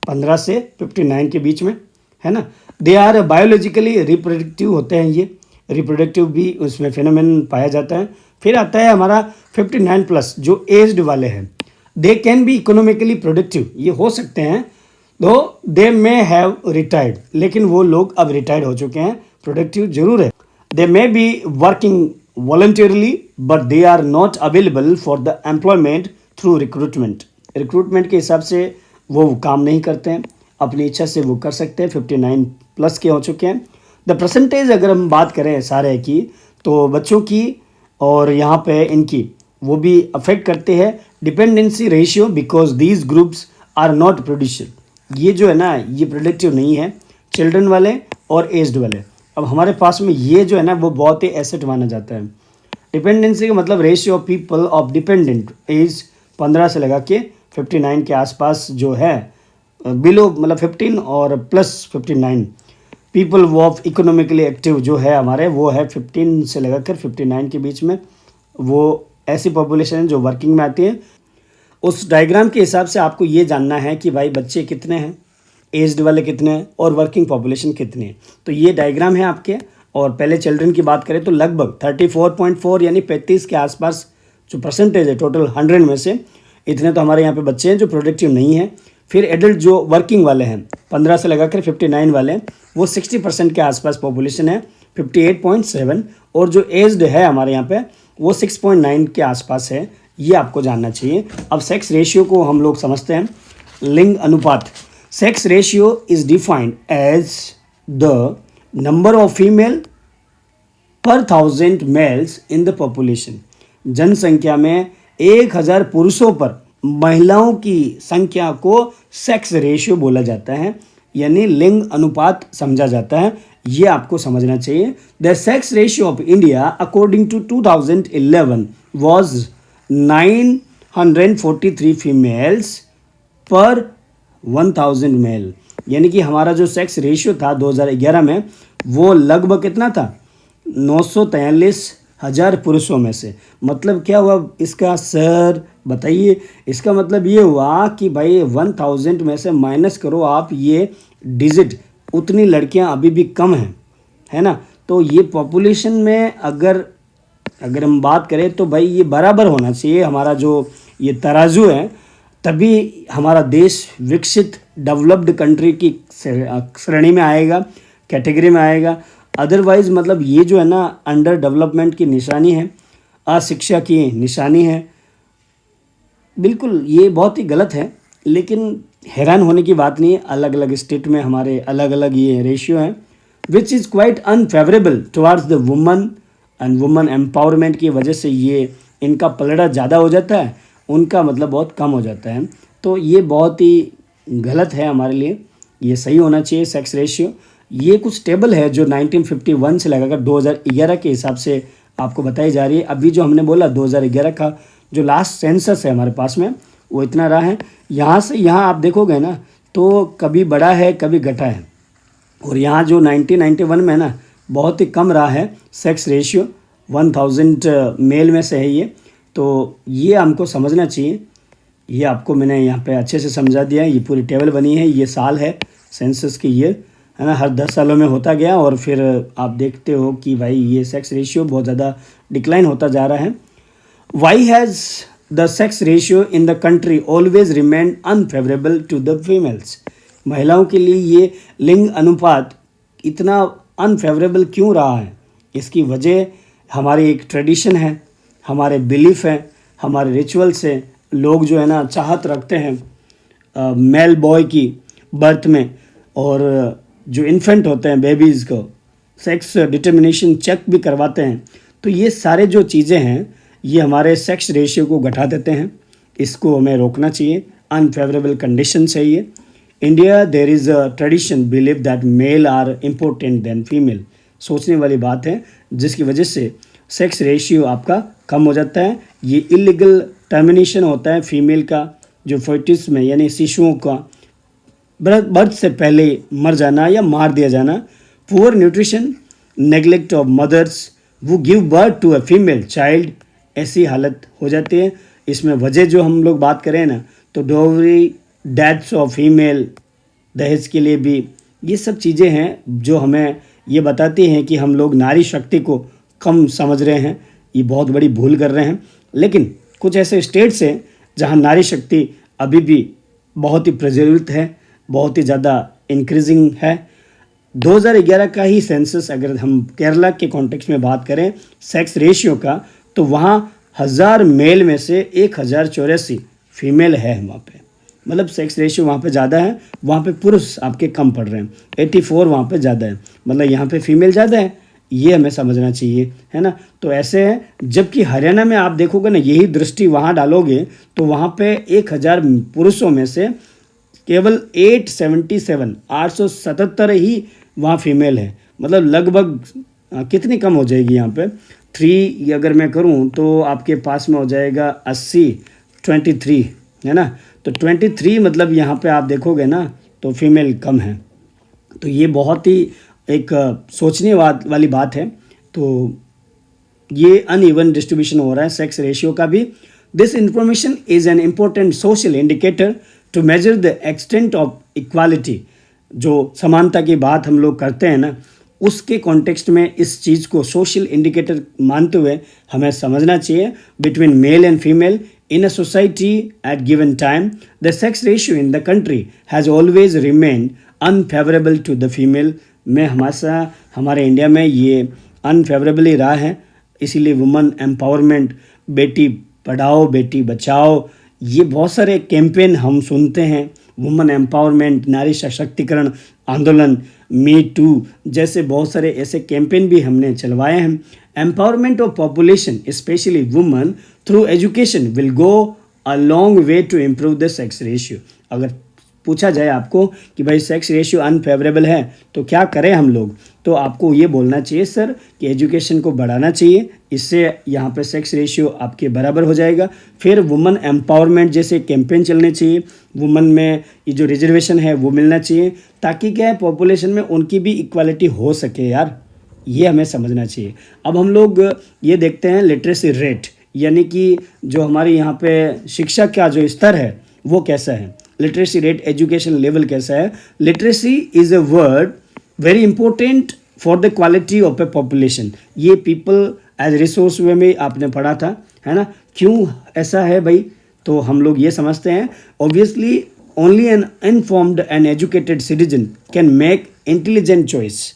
15 से 59 के बीच में, है ना। दे आर बायोलॉजिकली रिप्रोडक्टिव होते हैं, ये रिप्रोडक्टिव भी उसमें फिनोमेन पाया जाता है। फिर आता है हमारा 59 प्लस जो एज्ड वाले हैं। They can be economically productive, ये हो सकते हैं दो दे मे हैव रिटायर्ड, लेकिन वो लोग अब रिटायर्ड हो चुके हैं, प्रोडक्टिव जरूर है. They may be working voluntarily but they are not available for the employment through recruitment. Recruitment के हिसाब से वो काम नहीं करते हैं, अपनी इच्छा से वो कर सकते हैं. 59 प्लस के हो चुके हैं. द परसेंटेज अगर हम बात करें सारे की, तो बच्चों की और यहाँ पे इनकी वो भी अफेक्ट करते हैं dependency ratio, because these groups are not producer. ये जो है ना, ये प्रोडक्टिव नहीं है, चिल्ड्रन वाले और एज्ड वाले. अब हमारे पास में ये जो है ना, वो बहुत ही एसेट माना जाता है. डिपेंडेंसी का मतलब ratio of people of dependent age 15 से लगा के 59 के आसपास जो है, बिलो मतलब 15 और प्लस 59 पीपल वो ऑफ इकोनॉमिकली एक्टिव जो है हमारे, वो है 15 से लगा कर 59 के बीच में. वो ऐसी पॉपुलेशन है जो वर्किंग में आती है. उस डायग्राम के हिसाब से आपको ये जानना है कि भाई बच्चे कितने हैं, एज्ड वाले कितने हैं और वर्किंग पॉपुलेशन कितनी है. तो ये डायग्राम है आपके. और पहले चिल्ड्रन की बात करें तो लगभग 34.4 यानी 35 के आसपास जो परसेंटेज है टोटल 100 में से, इतने तो हमारे यहाँ पे बच्चे हैं जो प्रोडक्टिव नहीं है. फिर एडल्ट जो वर्किंग वाले हैं 15 से लगाकर 59 वाले, वो 60% के आसपास पॉपुलेशन है, 58.7. और जो एज्ड है हमारे यहाँ पे वो 6.9 के आसपास है. ये आपको जानना चाहिए. अब सेक्स रेशियो को हम लोग समझते हैं. लिंग अनुपात. Sex ratio is defined as the number of female per 1000 males in the population. जनसंख्या में 1000 पुरुषों पर महिलाओं की संख्या को सेक्स रेशियो बोला जाता है, यानी लिंग अनुपात समझा जाता है. ये आपको समझना चाहिए. The sex ratio of India according to 2011 was 943 females per 1000 mail. यानी कि हमारा जो सेक्स रेशियो था 2011 में, वो लगभग कितना था, 943,000 पुरुषों में से. मतलब क्या हुआ इसका सर बताइए. इसका मतलब ये हुआ कि भाई 1000 में से माइनस करो आप ये डिजिट, उतनी लड़कियां अभी भी कम हैं, है ना. तो ये पॉपुलेशन में अगर हम बात करें तो भाई ये बराबर होना चाहिए. हमारा जो ये तराजू है, तभी हमारा देश विकसित डेवलप्ड कंट्री की श्रेणी में आएगा, कैटेगरी में आएगा. अदरवाइज़ मतलब ये जो है ना, अंडर डेवलपमेंट की निशानी है, अशिक्षा की निशानी है. बिल्कुल ये बहुत ही गलत है. लेकिन हैरान होने की बात नहीं है, अलग अलग स्टेट में हमारे अलग अलग ये रेशियो हैं, which is quite unfavourable towards the woman and woman empowerment की वजह से ये इनका पलड़ा ज़्यादा हो जाता है, उनका मतलब बहुत कम हो जाता है. तो ये बहुत ही गलत है हमारे लिए. ये सही होना चाहिए सेक्स रेशियो. ये कुछ टेबल है जो 1951 से लगाकर 2011 के हिसाब से आपको बताई जा रही है. अभी जो हमने बोला 2011 का जो लास्ट सेंसस है हमारे पास में, वो इतना रहा है. यहाँ से यहाँ आप देखोगे ना, तो कभी बढ़ा है कभी घटा है. और यहाँ जो 1991 में ना बहुत ही कम रहा है सेक्स रेशियो, 1000 मेल में से है ये. तो ये हमको समझना चाहिए. ये आपको मैंने यहाँ पे अच्छे से समझा दिया है. ये पूरी टेबल बनी है, ये साल है सेंसस की ईयर, है ना. हर 10 सालों में होता गया और फिर आप देखते हो कि भाई ये सेक्स रेशियो बहुत ज़्यादा डिक्लाइन होता जा रहा है. Why has the sex ratio in the country always remain unfavourable to the females. महिलाओं के लिए ये लिंग अनुपात इतना अनफेवरेबल क्यों रहा है? इसकी वजह हमारी एक ट्रेडिशन है, हमारे बिलीफ हैं, हमारे रिचुअल्स हैं. लोग जो है ना चाहत रखते हैं मेल बॉय की बर्थ में, और जो इन्फेंट होते हैं बेबीज़ को सेक्स डिटर्मिनेशन चेक भी करवाते हैं. तो ये सारे जो चीज़ें हैं ये हमारे सेक्स रेशियो को घटा देते हैं. इसको हमें रोकना चाहिए. अनफेवरेबल कंडीशंस है ये. India there is a tradition believe that male are important than female. सोचने वाली बात है, जिसकी वजह से सेक्स रेशियो आपका कम हो जाता है. ये इलीगल टर्मिनेशन होता है फीमेल का, जो फर्टिस में यानी शिशुओं का बर्थ से पहले मर जाना या मार दिया जाना. Poor nutrition, neglect of mothers who give birth to a female child, ऐसी हालत हो जाती है. इसमें वजह जो हम लोग बात करें ना, तो डोवरी, डेथ्स ऑफ फीमेल, दहेज के लिए भी, ये सब चीज़ें हैं जो हमें ये बताती हैं कि हम लोग नारी शक्ति को कम समझ रहे हैं. ये बहुत बड़ी भूल कर रहे हैं. लेकिन कुछ ऐसे स्टेट्स हैं जहां नारी शक्ति अभी भी बहुत ही प्रज्वलित है, बहुत ही ज़्यादा इंक्रीजिंग है। 2011 का ही सेंसस अगर हम केरला के कॉन्टेक्स्ट में बात करें सेक्स रेशियो का, तो वहाँ 1000 मेल में से 1084 फीमेल है वहाँ पे। मतलब सेक्स रेशियो वहाँ पे ज़्यादा है, वहाँ पे पुरुष आपके कम पड़ रहे हैं। 84 वहाँ पे ज़्यादा है, मतलब यहाँ पे फीमेल ज़्यादा है, ये हमें समझना चाहिए, है ना। तो ऐसे है, जबकि हरियाणा में आप देखोगे ना, यही दृष्टि वहाँ डालोगे तो वहाँ पे 1000 पुरुषों में से केवल 877 ही वहाँ फीमेल है। मतलब लगभग कितनी कम हो जाएगी यहाँ पे 3 अगर मैं करूँ तो आपके पास में हो जाएगा 80 23, है ना। तो 23 मतलब यहाँ पे आप देखोगे ना तो फीमेल कम है। तो ये बहुत ही एक सोचने वाली बात है। तो ये अनइवन डिस्ट्रीब्यूशन हो रहा है सेक्स रेशियो का भी। This information is an important social indicator to measure the extent of equality. जो समानता की बात हम लोग करते हैं ना, उसके कॉन्टेक्स्ट में इस चीज़ को सोशल इंडिकेटर मानते हुए हमें समझना चाहिए between male and female in a society at given time. The sex ratio in the country has always remained unfavorable to the female. में हमारे इंडिया में ये अनफेवरेबल ही रहा है। इसीलिए वुमन एम्पावरमेंट, बेटी पढ़ाओ बेटी बचाओ, ये बहुत सारे कैंपेन हम सुनते हैं। वुमन एम्पावरमेंट, नारी सशक्तिकरण आंदोलन, मी टू जैसे बहुत सारे ऐसे कैंपेन भी हमने चलवाए हैं। Empowerment of population specially woman through education will go a long way to improve the sex ratio. अगर पूछा जाए आपको कि भाई सेक्स रेशियो अनफेवरेबल है तो क्या करें हम लोग, तो आपको ये बोलना चाहिए सर कि एजुकेशन को बढ़ाना चाहिए, इससे यहाँ पे सेक्स रेशियो आपके बराबर हो जाएगा। फिर वुमन एम्पावरमेंट जैसे कैंपेन चलने चाहिए, वुमन में ये जो रिजर्वेशन है वो मिलना चाहिए, ताकि क्या है पॉपुलेशन में उनकी भी इक्वालिटी हो सके यार, ये हमें समझना चाहिए। अब हम लोग ये देखते हैं लिटरेसी रेट, यानी कि जो हमारे यहाँ पे शिक्षा का जो स्तर है वो कैसा है, लिटरेसी रेट, एजुकेशन लेवल कैसा है। Literacy is a word very important for the quality of a population. ये पीपल एज रिसोर्स वे में आपने पढ़ा था, है ना। क्यों ऐसा है भाई, तो हम लोग ये समझते हैं obviously only an informed and educated citizen can make intelligent choice.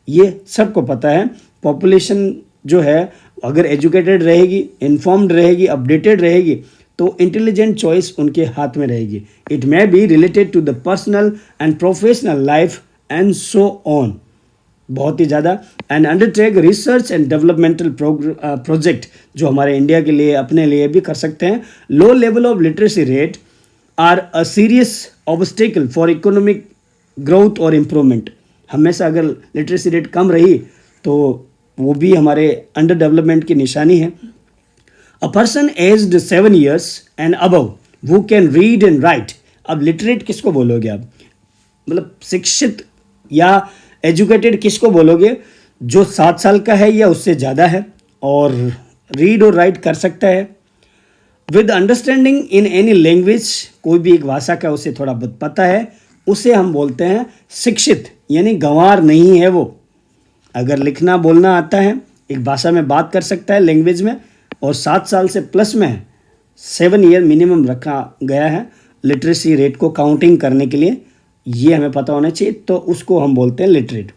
ये सबको पता है, पॉपुलेशन जो है अगर एजुकेटेड रहेगी, इन्फॉर्म्ड रहेगी, अपडेटेड रहेगी तो इंटेलिजेंट चॉइस उनके हाथ में रहेगी। It may be related to the personal and professional life and so on, बहुत ही ज़्यादा। And undertake research and developmental project जो हमारे इंडिया के लिए अपने लिए भी कर सकते हैं। Low level of literacy rate are a serious obstacle for economic growth और इम्प्रूवमेंट। हमेशा अगर लिटरेसी रेट कम रही तो वो भी हमारे अंडर डेवलपमेंट की निशानी है। A person aged 7 years and above who can read and right. अब लिटरेट किसको बोलोगे आप, मतलब शिक्षित या एजुकेटेड किसको बोलोगे, जो 7 साल का है या उससे ज़्यादा है और रीड और राइट कर सकता है। With understanding in any language, कोई भी एक भाषा का उसे थोड़ा बहुत पता है, उसे हम बोलते हैं शिक्षित, यानी गंवार नहीं है वो। अगर लिखना बोलना आता है, एक भाषा में बात कर सकता है लैंग्वेज में, और 7 साल से प्लस में है, 7 year मिनिमम रखा गया है लिटरेसी रेट को काउंटिंग करने के लिए, ये हमें पता होना चाहिए, तो उसको हम बोलते हैं literate.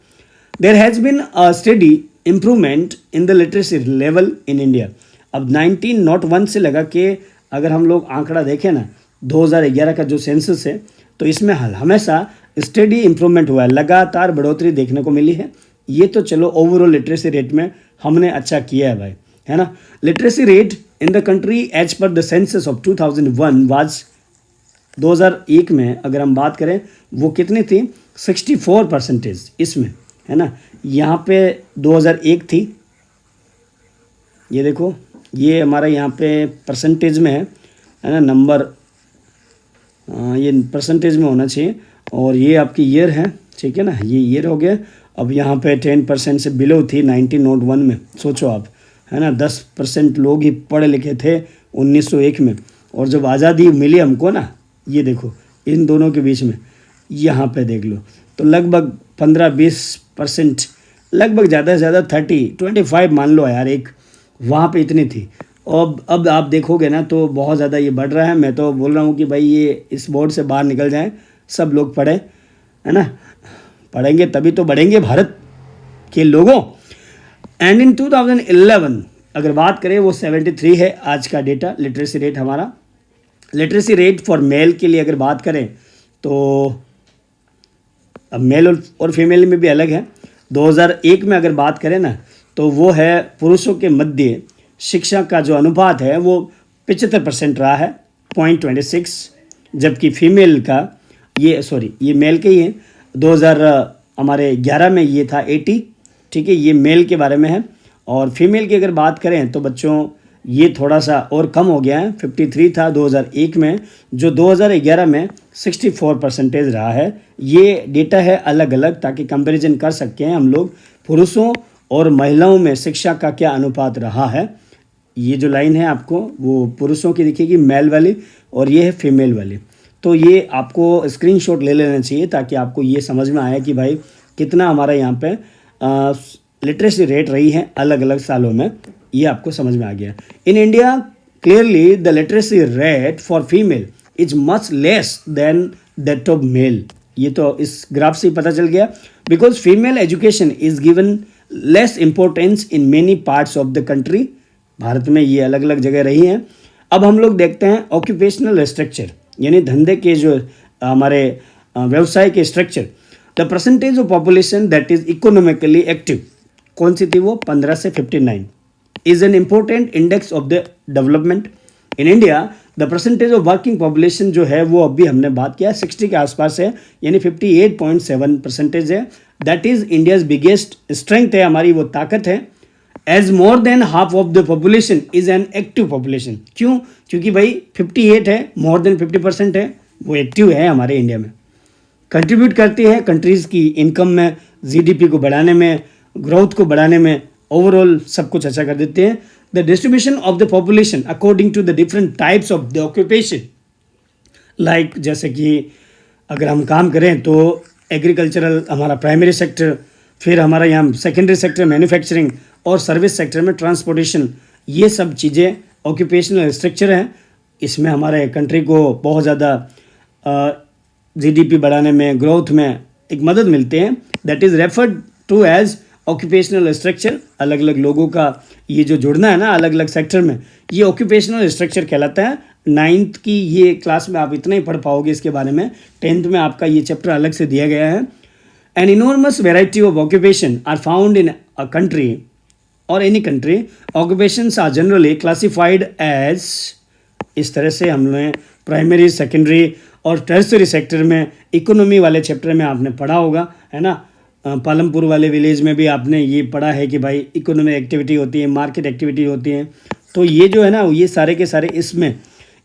There has been a steady improvement in the literacy level in India. अब 1901 से लगा के अगर हम लोग आंकड़ा देखें ना, 2011 का जो सेंसस है, तो इसमें हमेशा स्टडी इम्प्रूवमेंट हुआ है, लगातार बढ़ोतरी देखने को मिली है। ये तो चलो ओवरऑल लिटरेसी रेट में हमने अच्छा किया है भाई, है ना। Literacy rate in the country as per the census of 2001 was, 2001 में अगर हम बात करें वो कितनी थी, 64% इसमें, है ना। यहाँ पे 2001 थी, ये देखो ये हमारा यहाँ पे परसेंटेज में है ना नंबर, ये परसेंटेज में होना चाहिए, और ये आपकी ईयर है, ठीक है ना, ये ईयर हो गया। अब यहाँ पे 10% से बिलो थी 1901 में, सोचो आप, है ना। 10% लोग ही पढ़े लिखे थे 1901 में, और जब आज़ादी मिली हमको ना, ये देखो इन दोनों के बीच में यहाँ पे देख लो, तो लगभग 15-20%, लगभग ज़्यादा से ज़्यादा 30-25 मान लो यार, एक वहाँ पे इतनी थी। अब आप देखोगे ना तो बहुत ज़्यादा ये बढ़ रहा है। मैं तो बोल रहा हूँ कि भाई ये इस बोर्ड से बाहर निकल जाएं, सब लोग पढ़ें, है ना, पढ़ेंगे तभी तो बढ़ेंगे भारत के लोगों। एंड इन 2011 अगर बात करें वो 73 है आज का डेटा लिटरेसी रेट हमारा। लिटरेसी रेट फॉर मेल के लिए अगर बात करें तो अब मेल और फीमेल में भी अलग है। 2001 में अगर बात करें ना तो वो है पुरुषों के मध्य शिक्षा का जो अनुपात है वो 75% रहा है 0.26, जबकि फीमेल का ये मेल के ही है 2011 में ये था 80, ठीक है, ये मेल के बारे में है। और फीमेल की अगर बात करें तो बच्चों ये थोड़ा सा और कम हो गया है, 53 था 2001 में, जो 2011 में 64% रहा है। ये डेटा है अलग अलग ताकि कंपैरिजन कर सकते हैं हम लोग पुरुषों और महिलाओं में शिक्षा का क्या अनुपात रहा है। ये जो लाइन है आपको वो पुरुषों की दिखेगी मेल वाली और ये है फीमेल वाली। तो ये आपको स्क्रीनशॉट ले लेना चाहिए ताकि आपको ये समझ में आए कि भाई कितना हमारा यहाँ पे लिटरेसी रेट रही है अलग अलग सालों में, ये आपको समझ में आ गया। In India clearly the literacy rate for female is much less than that of male. ये तो इस ग्राफ से ही पता चल गया, because female education is given less importance in many parts of the country. Bharat में ये अलग अलग जगह रही हैं। अब हम लोग देखते हैं ऑक्यूपेशनल स्ट्रक्चर, यानी धंधे के जो हमारे व्यवसाय के structure. The percentage of population that is economically active, कौन सी थी वो, 15 से 59, is an important index of the development. In India the percentage of working population जो है वो अभी हमने बात किया 60 के आसपास है, यानी 58.7% है। That is India's biggest strength है, हमारी वो ताकत है। As more than half of the population is an active population. क्यों? क्योंकि भाई 58 है, मोर देन 50% है, वो एक्टिव है हमारे इंडिया में, कंट्रीब्यूट करती है कंट्रीज़ की इनकम में, जीडीपी को बढ़ाने में, ग्रोथ को बढ़ाने में, ओवरऑल सब कुछ अच्छा कर देते हैं। The distribution of the population according to the different types of the occupation, like जैसे कि अगर हम काम करें तो एग्रीकल्चरल हमारा प्राइमरी सेक्टर, फिर हमारा यहाँ सेकेंडरी सेक्टर मैन्युफैक्चरिंग और सर्विस सेक्टर में ट्रांसपोर्टेशन, ये सब चीज़ें ऑक्यूपेशनल स्ट्रक्चर हैं। इसमें हमारे कंट्री को बहुत ज़्यादा जीडीपी बढ़ाने में, ग्रोथ में एक मदद मिलते हैं। That is referred to as occupational structure. अलग अलग लोगों का ये जो जुड़ना है ना अलग अलग सेक्टर में, ये ऑक्यूपेशनल स्ट्रक्चर कहलाता है। 9th की ये क्लास में आप इतना ही पढ़ पाओगे इसके बारे में, 10th में आपका ये चैप्टर अलग से दिया गया है। An enormous variety of occupation are found in a country और any country. Occupations are generally classified as, इस तरह से हमने प्राइमरी, सेकेंडरी और टर्सरी सेक्टर में इकोनॉमी वाले चैप्टर में आपने पढ़ा होगा, है ना। पालमपुर वाले विलेज में भी आपने ये पढ़ा है कि भाई इकोनॉमिक एक्टिविटी होती है, मार्केट एक्टिविटी होती है। तो ये जो है ना ये सारे के सारे इसमें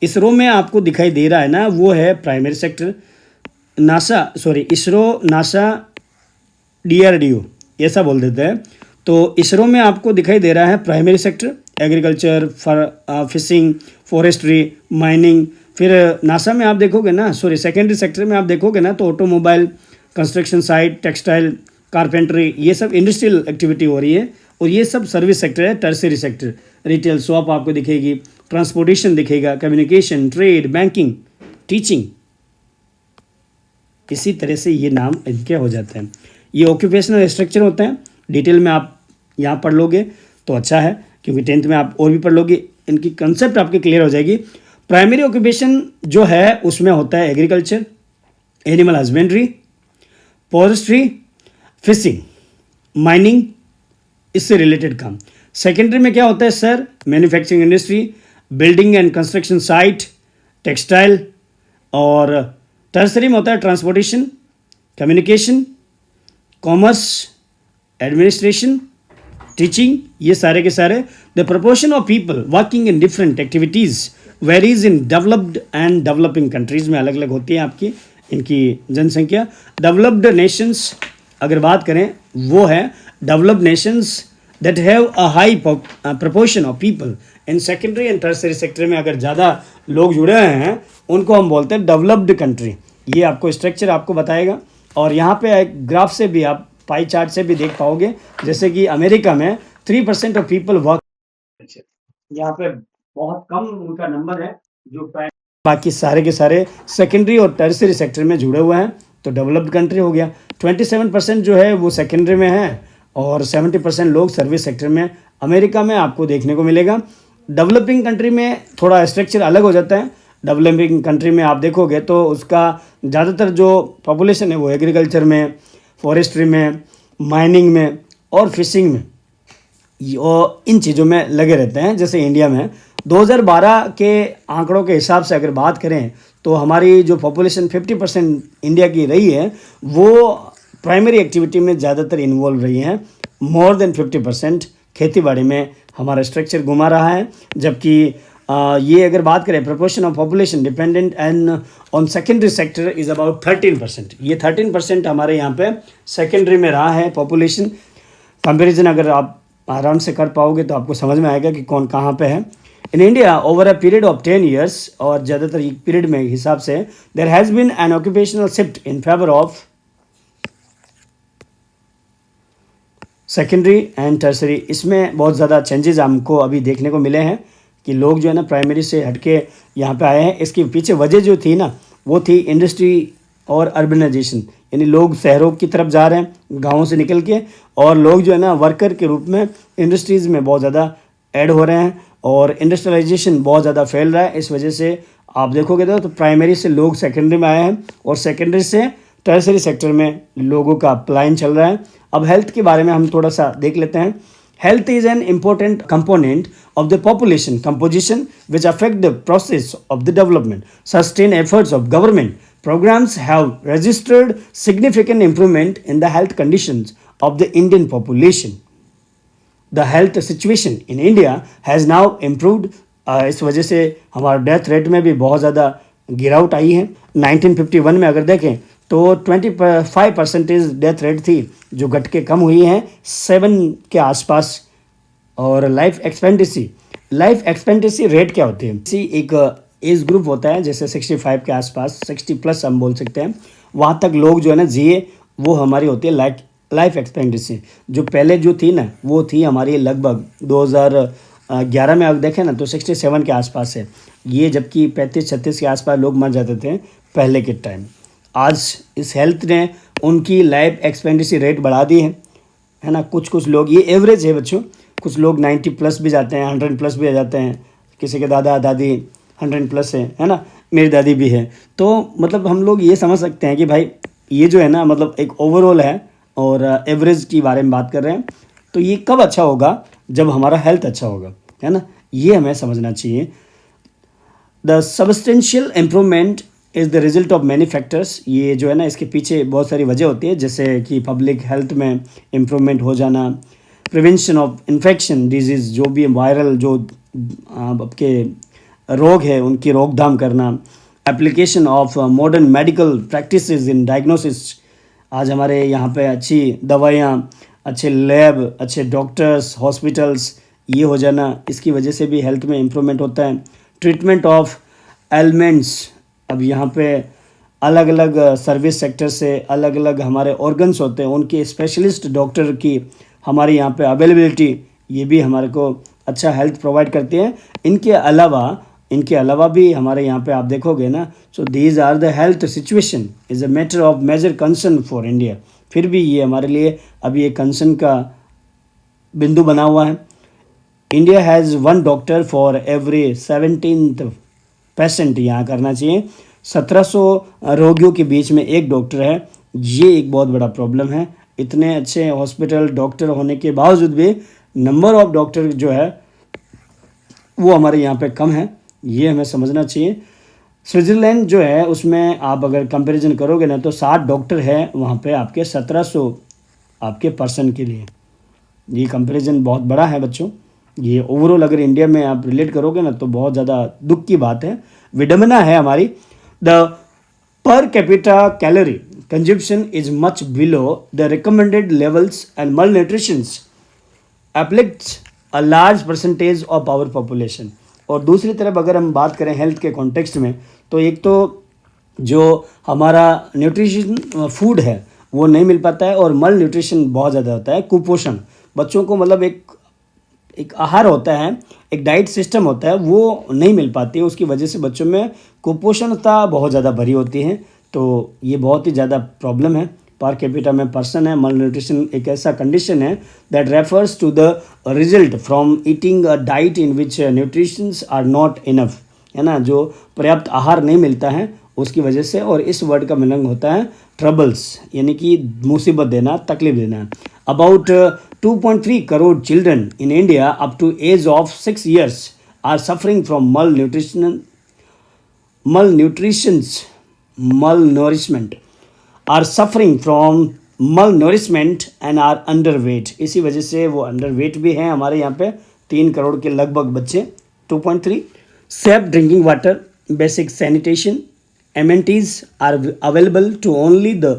इस रो में आपको दिखाई दे रहा है ना, वो है primary sector. ISRO, NASA, DRDO ऐसा बोल देते हैं। तो इसरो में आपको दिखाई दे रहा है primary sector, agriculture, fishing, forestry, mining. फिर नासा में आप देखोगे ना, सेकेंडरी सेक्टर में आप देखोगे ना तो automobile, construction site, textile, carpentry, ये सब इंडस्ट्रियल एक्टिविटी हो रही है। और ये सब सर्विस सेक्टर है। टर्सरी सेक्टर, रिटेल शॉप आपको दिखेगी, ट्रांसपोर्टेशन दिखेगा, कम्युनिकेशन, ट्रेड, बैंकिंग, टीचिंग, इसी तरह से ये नाम इनके हो जाते हैं। ये ऑक्यूपेशनल स्ट्रक्चर होते हैं। डिटेल में आप यहाँ पढ़ लोगे तो अच्छा है, क्योंकि 10th में आप और भी पढ़ लोगे, इनकी कंसेप्ट आपके क्लियर हो जाएगी। प्राइमरी ऑक्यूपेशन जो है उसमें होता है agriculture, animal husbandry, forestry, fishing, mining, इससे रिलेटेड काम। सेकेंडरी में क्या होता है sir? Manufacturing industry, building and construction site, textile. और टर्सरी में होता है transportation, communication, commerce, administration, teaching, ये सारे के सारे। The proportion of people working in different activities varies in developed and developing countries में अलग अलग होती है आपकी इनकी जनसंख्या। डेवलप्ड नेशंस अगर बात करें वो है developed Nations that have a high proportion of people in secondary and tertiary sector में अगर ज़्यादा लोग जुड़े हुए हैं उनको हम बोलते हैं डेवलप्ड कंट्री। ये आपको स्ट्रक्चर आपको बताएगा। और यहाँ पे एक ग्राफ से भी आप पाई चार्ट से भी देख पाओगे, जैसे कि अमेरिका में 3% ऑफ पीपल वर्क, यहाँ पे बहुत कम उनका नंबर है जो बाकी सारे के सारे सेकेंडरी और टर्सरी सेक्टर में जुड़े हुए हैं, तो डेवलप्ड कंट्री हो गया। 27% जो है वो सेकेंडरी में है और 70% लोग सर्विस सेक्टर में अमेरिका में आपको देखने को मिलेगा। डेवलपिंग कंट्री में थोड़ा स्ट्रक्चर अलग हो जाता है। डेवलपिंग कंट्री में आप देखोगे तो उसका ज़्यादातर जो पॉपुलेशन है वो एग्रीकल्चर में, फॉरेस्ट्री में, माइनिंग में और फिशिंग में और इन चीज़ों में लगे रहते हैं। जैसे इंडिया में 2012 के आंकड़ों के हिसाब से अगर बात करें तो हमारी जो पॉपुलेशन 50% इंडिया की रही है वो प्राइमरी एक्टिविटी में ज़्यादातर इन्वॉल्व रही हैं। मोर देन 50% खेती बाड़ी में हमारा स्ट्रक्चर घुमा रहा है। जबकि ये अगर बात करें proportion of population dependent and on secondary sector is about 13%। ये 13% हमारे यहाँ पे सेकेंडरी में रहा है पॉपुलेशन। कंपेरिजन अगर आप आराम से कर पाओगे तो आपको समझ में आएगा कि कौन कहाँ पे है। In India over a period of 10 years और ज़्यादातर एक पीरियड में हिसाब से there has been an occupational shift in favour of secondary and tertiary. इसमें बहुत ज़्यादा चेंजेस हमको अभी देखने को मिले हैं कि लोग जो है ना प्राइमरी से हटके यहाँ पे आए हैं। इसके पीछे वजह जो थी ना वो थी इंडस्ट्री और अर्बनाइजेशन, यानी लोग शहरों की तरफ जा रहे हैं गाँवों से निकल के, और लोग जो है ना वर्कर के रूप में इंडस्ट्रीज़ में बहुत ज़्यादा ऐड हो रहे हैं और इंडस्ट्रियलाइजेशन बहुत ज़्यादा फैल रहा है। इस वजह से आप देखोगे तो प्राइमरी से लोग सेकेंडरी में आए हैं और सेकेंडरी से टर्सरी सेक्टर में लोगों का पलायन चल रहा है। अब हेल्थ के बारे में हम थोड़ा सा देख लेते हैं। Health is an important component of the population composition which affect the process of the development. Sustained efforts of government programs have registered significant improvement in the health conditions of the Indian population. The health situation in India has now improved. इस वजह से हमारा death rate में भी बहुत ज़्यादा गिरावट आई है। 1951 में अगर देखें तो 25% डेथ रेट थी जो घट के कम हुई है 7 के आसपास। और लाइफ एक्सपेक्टेंसी रेट क्या होती है? इसी एक एज ग्रुप होता है जैसे 65 के आसपास, 60+ हम बोल सकते हैं, वहाँ तक लोग जो है ना जिए, वो हमारी होती है लाइफ एक्सपेक्टेंसी। जो पहले जो थी ना वो थी हमारी लगभग 2011 में अगर देखें ना तो 67 के आसपास है ये, जबकि 35-36 के आसपास लोग मर जाते थे पहले के टाइम। आज इस हेल्थ ने उनकी लाइफ एक्सपेक्टेंसी रेट बढ़ा दी है ना। कुछ लोग, ये एवरेज है बच्चों, कुछ लोग 90+ भी जाते हैं, 100+ भी आ जाते हैं। किसी के दादा दादी 100+ है ना, मेरी दादी भी है। तो मतलब हम लोग ये समझ सकते हैं कि भाई ये जो है ना मतलब एक ओवरऑल है और एवरेज की बारे में बात कर रहे हैं। तो ये कब अच्छा होगा? जब हमारा हेल्थ अच्छा होगा, है ना, ये हमें समझना चाहिए। The substantial improvement is the result of many factors. ये जो है ना इसके पीछे बहुत सारी वजह होती है, जैसे कि पब्लिक हेल्थ में इम्प्रूवमेंट हो जाना, प्रिवेंशन ऑफ इन्फेक्शन डिजीज़, जो भी वायरल जो आपके रोग है उनकी रोकथाम करना, application of modern medical practices in diagnosis. आज हमारे यहाँ पे अच्छी दवाइयाँ, अच्छे लैब, अच्छे डॉक्टर्स, हॉस्पिटल्स ये हो जाना, इसकी वजह से भी हेल्थ में इम्प्रूवमेंट होता है। ट्रीटमेंट ऑफ एलिमेंट्स, अब यहाँ पे अलग अलग सर्विस सेक्टर से अलग अलग हमारे ऑर्गन्स होते हैं, उनके स्पेशलिस्ट डॉक्टर की हमारे यहाँ पे अवेलेबिलिटी, ये भी हमारे को अच्छा हेल्थ प्रोवाइड करती है। इनके अलावा भी हमारे यहाँ पे आप देखोगे ना, so these are the health situation is a matter of major concern for India. फिर भी ये हमारे लिए अभी एक कंसर्न का बिंदु बना हुआ है। India has 1 doctor for every 17th patient, यहाँ करना चाहिए। 1700 रोगियों के बीच में एक डॉक्टर है, ये एक बहुत बड़ा प्रॉब्लम है। इतने अच्छे हॉस्पिटल डॉक्टर होने के बावजूद भी नंबर ऑफ डॉक्टर जो है वो हमारे यहाँ पे कम है, ये हमें समझना चाहिए। स्विट्ज़रलैंड जो है उसमें आप अगर कंपैरिजन करोगे ना तो 60 डॉक्टर है वहाँ पे आपके 1700 आपके पर्सन के लिए। ये कंपैरिजन बहुत बड़ा है बच्चों। ये ओवरऑल अगर इंडिया में आप रिलेट करोगे ना तो बहुत ज़्यादा दुख की बात है, विडम्बना है हमारी। The per capita calorie consumption is much below the recommended levels and malnutritions afflicts a large percentage of our population। और दूसरी तरफ अगर हम बात करें हेल्थ के कॉन्टेक्स्ट में, तो एक तो जो हमारा न्यूट्रिशन फूड है वो नहीं मिल पाता है और मल न्यूट्रिशन बहुत ज़्यादा होता है, कुपोषण। बच्चों को मतलब एक आहार होता है, एक डाइट सिस्टम होता है, वो नहीं मिल पाती है। उसकी वजह से बच्चों में कुपोषणता बहुत ज़्यादा भरी होती है। तो ये बहुत ही ज़्यादा प्रॉब्लम है। पर कैपिटा में पर्सन है, मल न्यूट्रिशन एक ऐसा कंडीशन है that refers to the result from eating a diet in which nutritions are not enough, है ना, जो पर्याप्त आहार नहीं मिलता है उसकी वजह से। और इस वर्ड का मीनिंग होता है ट्रबल्स, यानी कि मुसीबत देना, तकलीफ देना। About 2.3 crore children in India up to age of 6 years are suffering from malnourishment are suffering from malnourishment and are underweight। इसी वजह से वो अंडरवेट भी हैं हमारे यहाँ पे 3 करोड़ के लगभग बच्चे। 2.3 safe drinking water, basic sanitation amenities are available to only the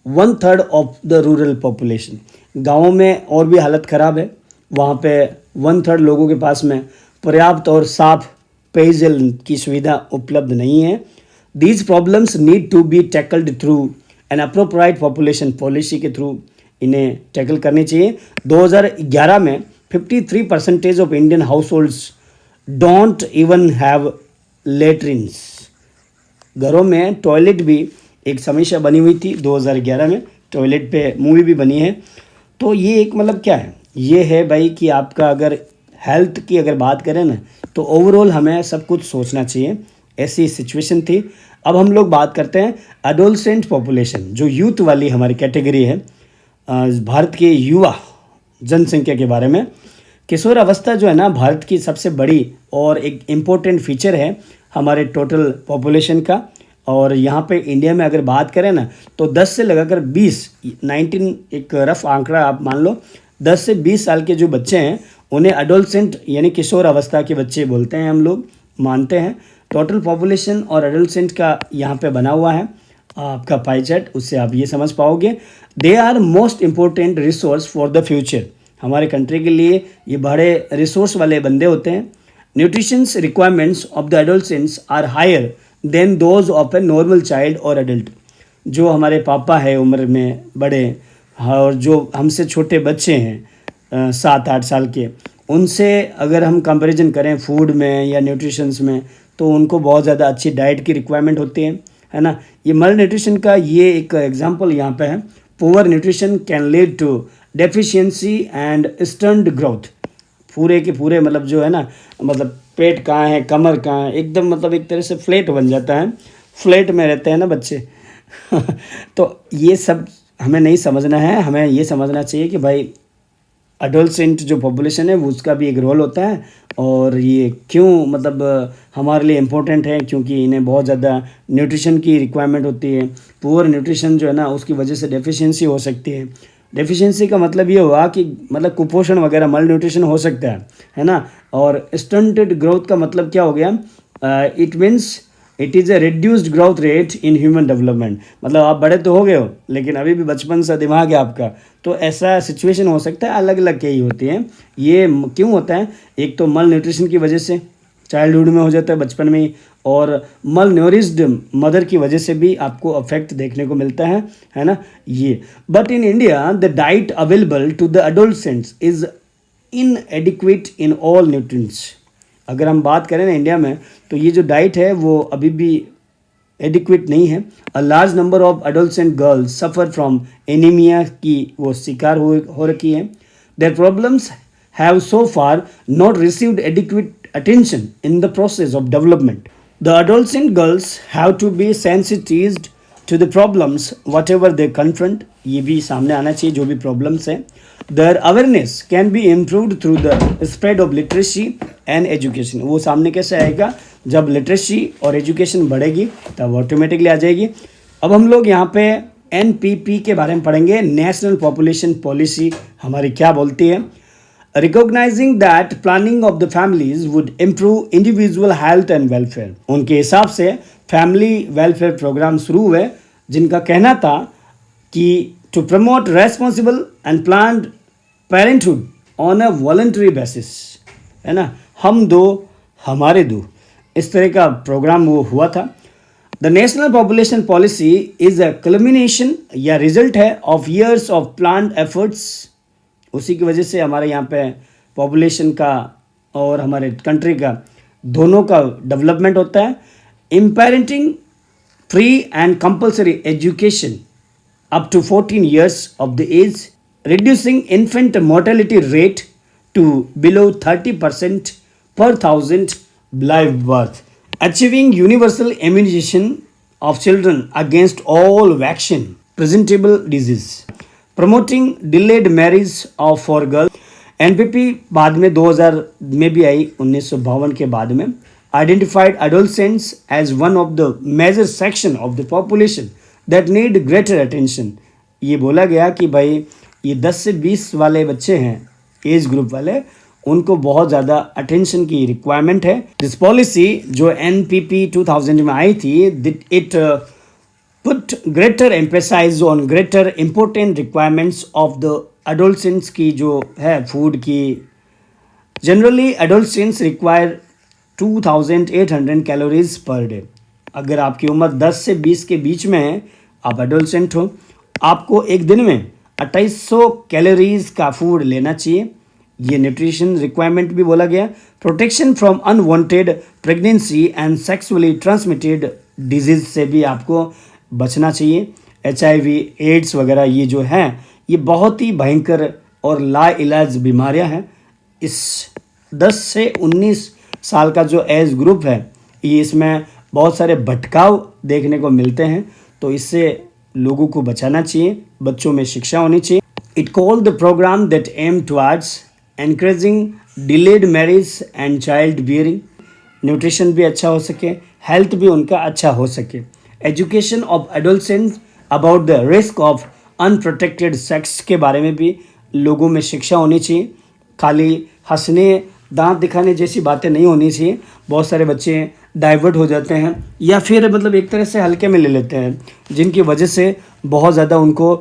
1/3 of the rural population। गाँवों में और भी हालत ख़राब है, वहाँ पे 1/3 लोगों के पास में पर्याप्त और साफ पेयजल की सुविधा उपलब्ध नहीं है। These problems need to be tackled through an appropriate population policy के थ्रू इन्हें टैकल करनी चाहिए। 2011 में 53% of Indian house holds don't even have latrines. घरों में टॉयलेट भी एक समस्या बनी हुई थी। 2011 में टॉयलेट पे मूवी भी बनी है। तो ये एक मतलब क्या है, ये है भाई कि आपका अगर हेल्थ की अगर बात करें ना तो ओवरऑल हमें सब कुछ सोचना चाहिए। ऐसी सिचुएशन थी। अब हम लोग बात करते हैं एडोलसेंट पॉपुलेशन, जो यूथ वाली हमारी कैटेगरी है, भारत के युवा जनसंख्या के बारे में। किशोर अवस्था जो है ना भारत की सबसे बड़ी और एक इम्पोर्टेंट फीचर है हमारे टोटल पॉपुलेशन का। और यहाँ पे इंडिया में अगर बात करें ना तो 10 से लगाकर 19 एक रफ आंकड़ा आप मान लो, 10 से 20 साल के जो बच्चे हैं उन्हें एडोलसेंट यानी किशोर अवस्था के बच्चे बोलते हैं, हम लोग मानते हैं। टोटल पॉपुलेशन और एडोलसेंट का यहाँ पे बना हुआ है आपका पाई चार्ट, उससे आप ये समझ पाओगे। They are most important resource for the future. हमारे कंट्री के लिए ये बड़े रिसोर्स वाले बंदे होते हैं। Nutritions requirements of the adolescents are higher than those of a normal child और एडल्ट। जो हमारे पापा है उम्र में बड़े और जो हमसे छोटे बच्चे हैं 7-8 साल के, उनसे अगर हम कंपैरिजन करें फूड में या न्यूट्रिशंस में तो उनको बहुत ज़्यादा अच्छी डाइट की रिक्वायरमेंट होती है ना। ये मल न्यूट्रिशन का ये एक एग्जांपल यहाँ पे है। Poor nutrition can lead to deficiency and stunt growth. पूरे के पूरे मतलब जो है ना, मतलब पेट कहाँ है, कमर कहाँ है, एकदम मतलब एक तरह से फ्लैट बन जाता है, फ्लैट में रहते हैं ना बच्चे। तो ये सब हमें नहीं समझना है। हमें ये समझना चाहिए कि भाई एडोलसेंट जो पॉपुलेशन है वो उसका भी एक रोल होता है। और ये क्यों मतलब हमारे लिए इम्पोर्टेंट है, क्योंकि इन्हें बहुत ज़्यादा न्यूट्रिशन की रिक्वायरमेंट होती है। पुअर न्यूट्रिशन जो है ना उसकी वजह से डेफिशिएंसी हो सकती है। डेफिशिएंसी का मतलब ये हुआ कि मतलब कुपोषण वगैरह, मल न्यूट्रिशन हो सकता है ना। और स्टंटेड ग्रोथ का मतलब क्या हो गया, it means it is a reduced growth rate in human development. मतलब आप बड़े तो हो गए हो लेकिन अभी भी बचपन सा दिमाग है आपका, तो ऐसा सिचुएशन हो सकता है। अलग अलग कई होती हैं। ये क्यों होता है, एक तो मल न्यूट्रिशन की वजह से चाइल्डहुड में हो जाता है, बचपन में ही, और मल न्यूरिश्ड मदर की वजह से भी आपको अफेक्ट देखने को मिलता है ना ये। But in India the diet available to the adolescents is inadequate in all nutrients. अगर हम बात करें ना इंडिया में तो ये जो डाइट है वो अभी भी एडिक्वेट नहीं है। A large number of adolescent girls suffer from anaemia की वो शिकार हो रखी है। Their problems have so far not received adequate attention in the process of development. The adolescent girls have to be sensitized to the problems whatever they confront. ये भी सामने आना चाहिए जो भी problems हैं। Their awareness can be improved through the spread of literacy and education. वो सामने कैसे आएगा, जब literacy और education बढ़ेगी तब ऑटोमेटिकली आ जाएगी। अब हम लोग यहाँ पे NPP के बारे में पढ़ेंगे, नेशनल पॉपुलेशन पॉलिसी हमारी क्या बोलती है। Recognizing that planning of the families would improve individual health and welfare. उनके हिसाब से फैमिली वेलफेयर प्रोग्राम शुरू हुए जिनका कहना था कि to promote responsible and planned parenthood on a voluntary basis, है ना, हम दो हमारे दो, इस तरह का प्रोग्राम वो हुआ था। The national population policy is a culmination या रिजल्ट है of years of planned efforts। उसी की वजह से हमारे यहाँ पे पॉपुलेशन का और हमारे कंट्री का दोनों का डेवलपमेंट होता है। Imparting free and compulsory education up to 14 years of the age, reducing infant mortality rate to below 30% per thousand live birth, achieving universal immunization of children against all vaccine presentable disease, promoting delayed marriage of for girls। NPP बाद में 2000 में भी आई, 1952 के बाद में। Identified adolescents as one of the major section of the population that need greater attention. ये बोला गया कि भाई ये 10 से 20 वाले बच्चे हैं, एज ग्रुप वाले, उनको बहुत ज़्यादा अटेंशन की रिक्वायरमेंट है। दिस पॉलिसी जो एनपीपी 2000 में आई थी, it put greater emphasize on greater important requirements of the adolescents की जो है फूड की। Generally adolescents require 2800 calories per day. अगर आपकी उम्र 10 से 20 के बीच में है, आप एडोलसेंट हो, आपको एक दिन में 2800 कैलोरीज का फूड लेना चाहिए। ये न्यूट्रिशन रिक्वायरमेंट भी बोला गया। Protection from unwanted pregnancy and sexually transmitted disease से भी आपको बचना चाहिए। HIV, एड्स वगैरह ये जो हैं, ये बहुत ही भयंकर और लाइलाज बीमारियां हैं। इस 10 से 19 साल का जो एज ग्रुप है, ये इसमें बहुत सारे भटकाव देखने को मिलते हैं, तो इससे लोगों को बचाना चाहिए, बच्चों में शिक्षा होनी चाहिए। It call the programme that aim towards encouraging delayed marriage and child bearing. Nutrition भी अच्छा हो सके, हेल्थ भी उनका अच्छा हो सके। Education of adolescents about the risk of unprotected sex के बारे में भी लोगों में शिक्षा होनी चाहिए। खाली हंसने, दांत दिखाने जैसी बातें नहीं होनी चाहिए। बहुत सारे बच्चे डाइवर्ट हो जाते हैं या फिर मतलब एक तरह से हल्के में ले लेते हैं, जिनकी वजह से बहुत ज़्यादा उनको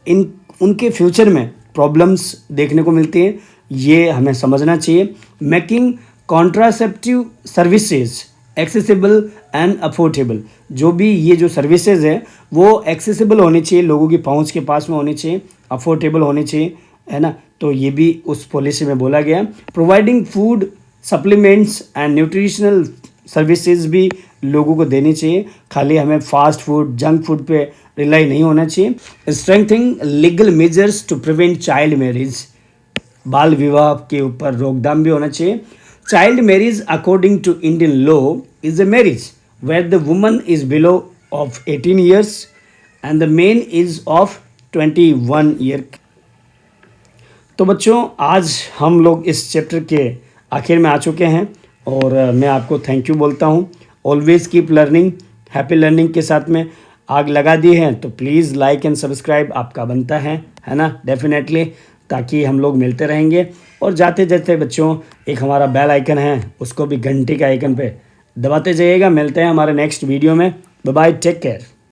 उनके फ्यूचर में प्रॉब्लम्स देखने को मिलती हैं। ये हमें समझना चाहिए। Making contraceptive services accessible and affordable. जो भी ये जो सर्विसेज है वो एक्सेसिबल होनी चाहिए, लोगों की पहुंच के पास में होनी चाहिए, अफोर्डेबल होनी चाहिए, है ना। तो ये भी उस पॉलिसी में बोला गया। Providing food supplements and nutritional services भी लोगों को देनी चाहिए। खाली हमें फास्ट फूड, जंक फूड पे रिलाई नहीं होना चाहिए। Strengthening legal measures to prevent child marriage. बाल विवाह के ऊपर रोकथाम भी होना चाहिए। Child marriage according to Indian law is a marriage where the woman is below of 18 years and the man is of 21 year. तो बच्चों, आज हम लोग इस चैप्टर के आखिर में आ चुके हैं और मैं आपको थैंक यू बोलता हूँ। Always keep learning. Happy learning के साथ में आग लगा दी है, तो प्लीज़ लाइक एंड सब्सक्राइब आपका बनता है ना, डेफिनेटली, ताकि हम लोग मिलते रहेंगे। और जाते जाते बच्चों, एक हमारा बेल आइकन है, उसको भी घंटी के आइकन पे दबाते जाइएगा। मिलते हैं हमारे नेक्स्ट वीडियो में। Bye bye, take care.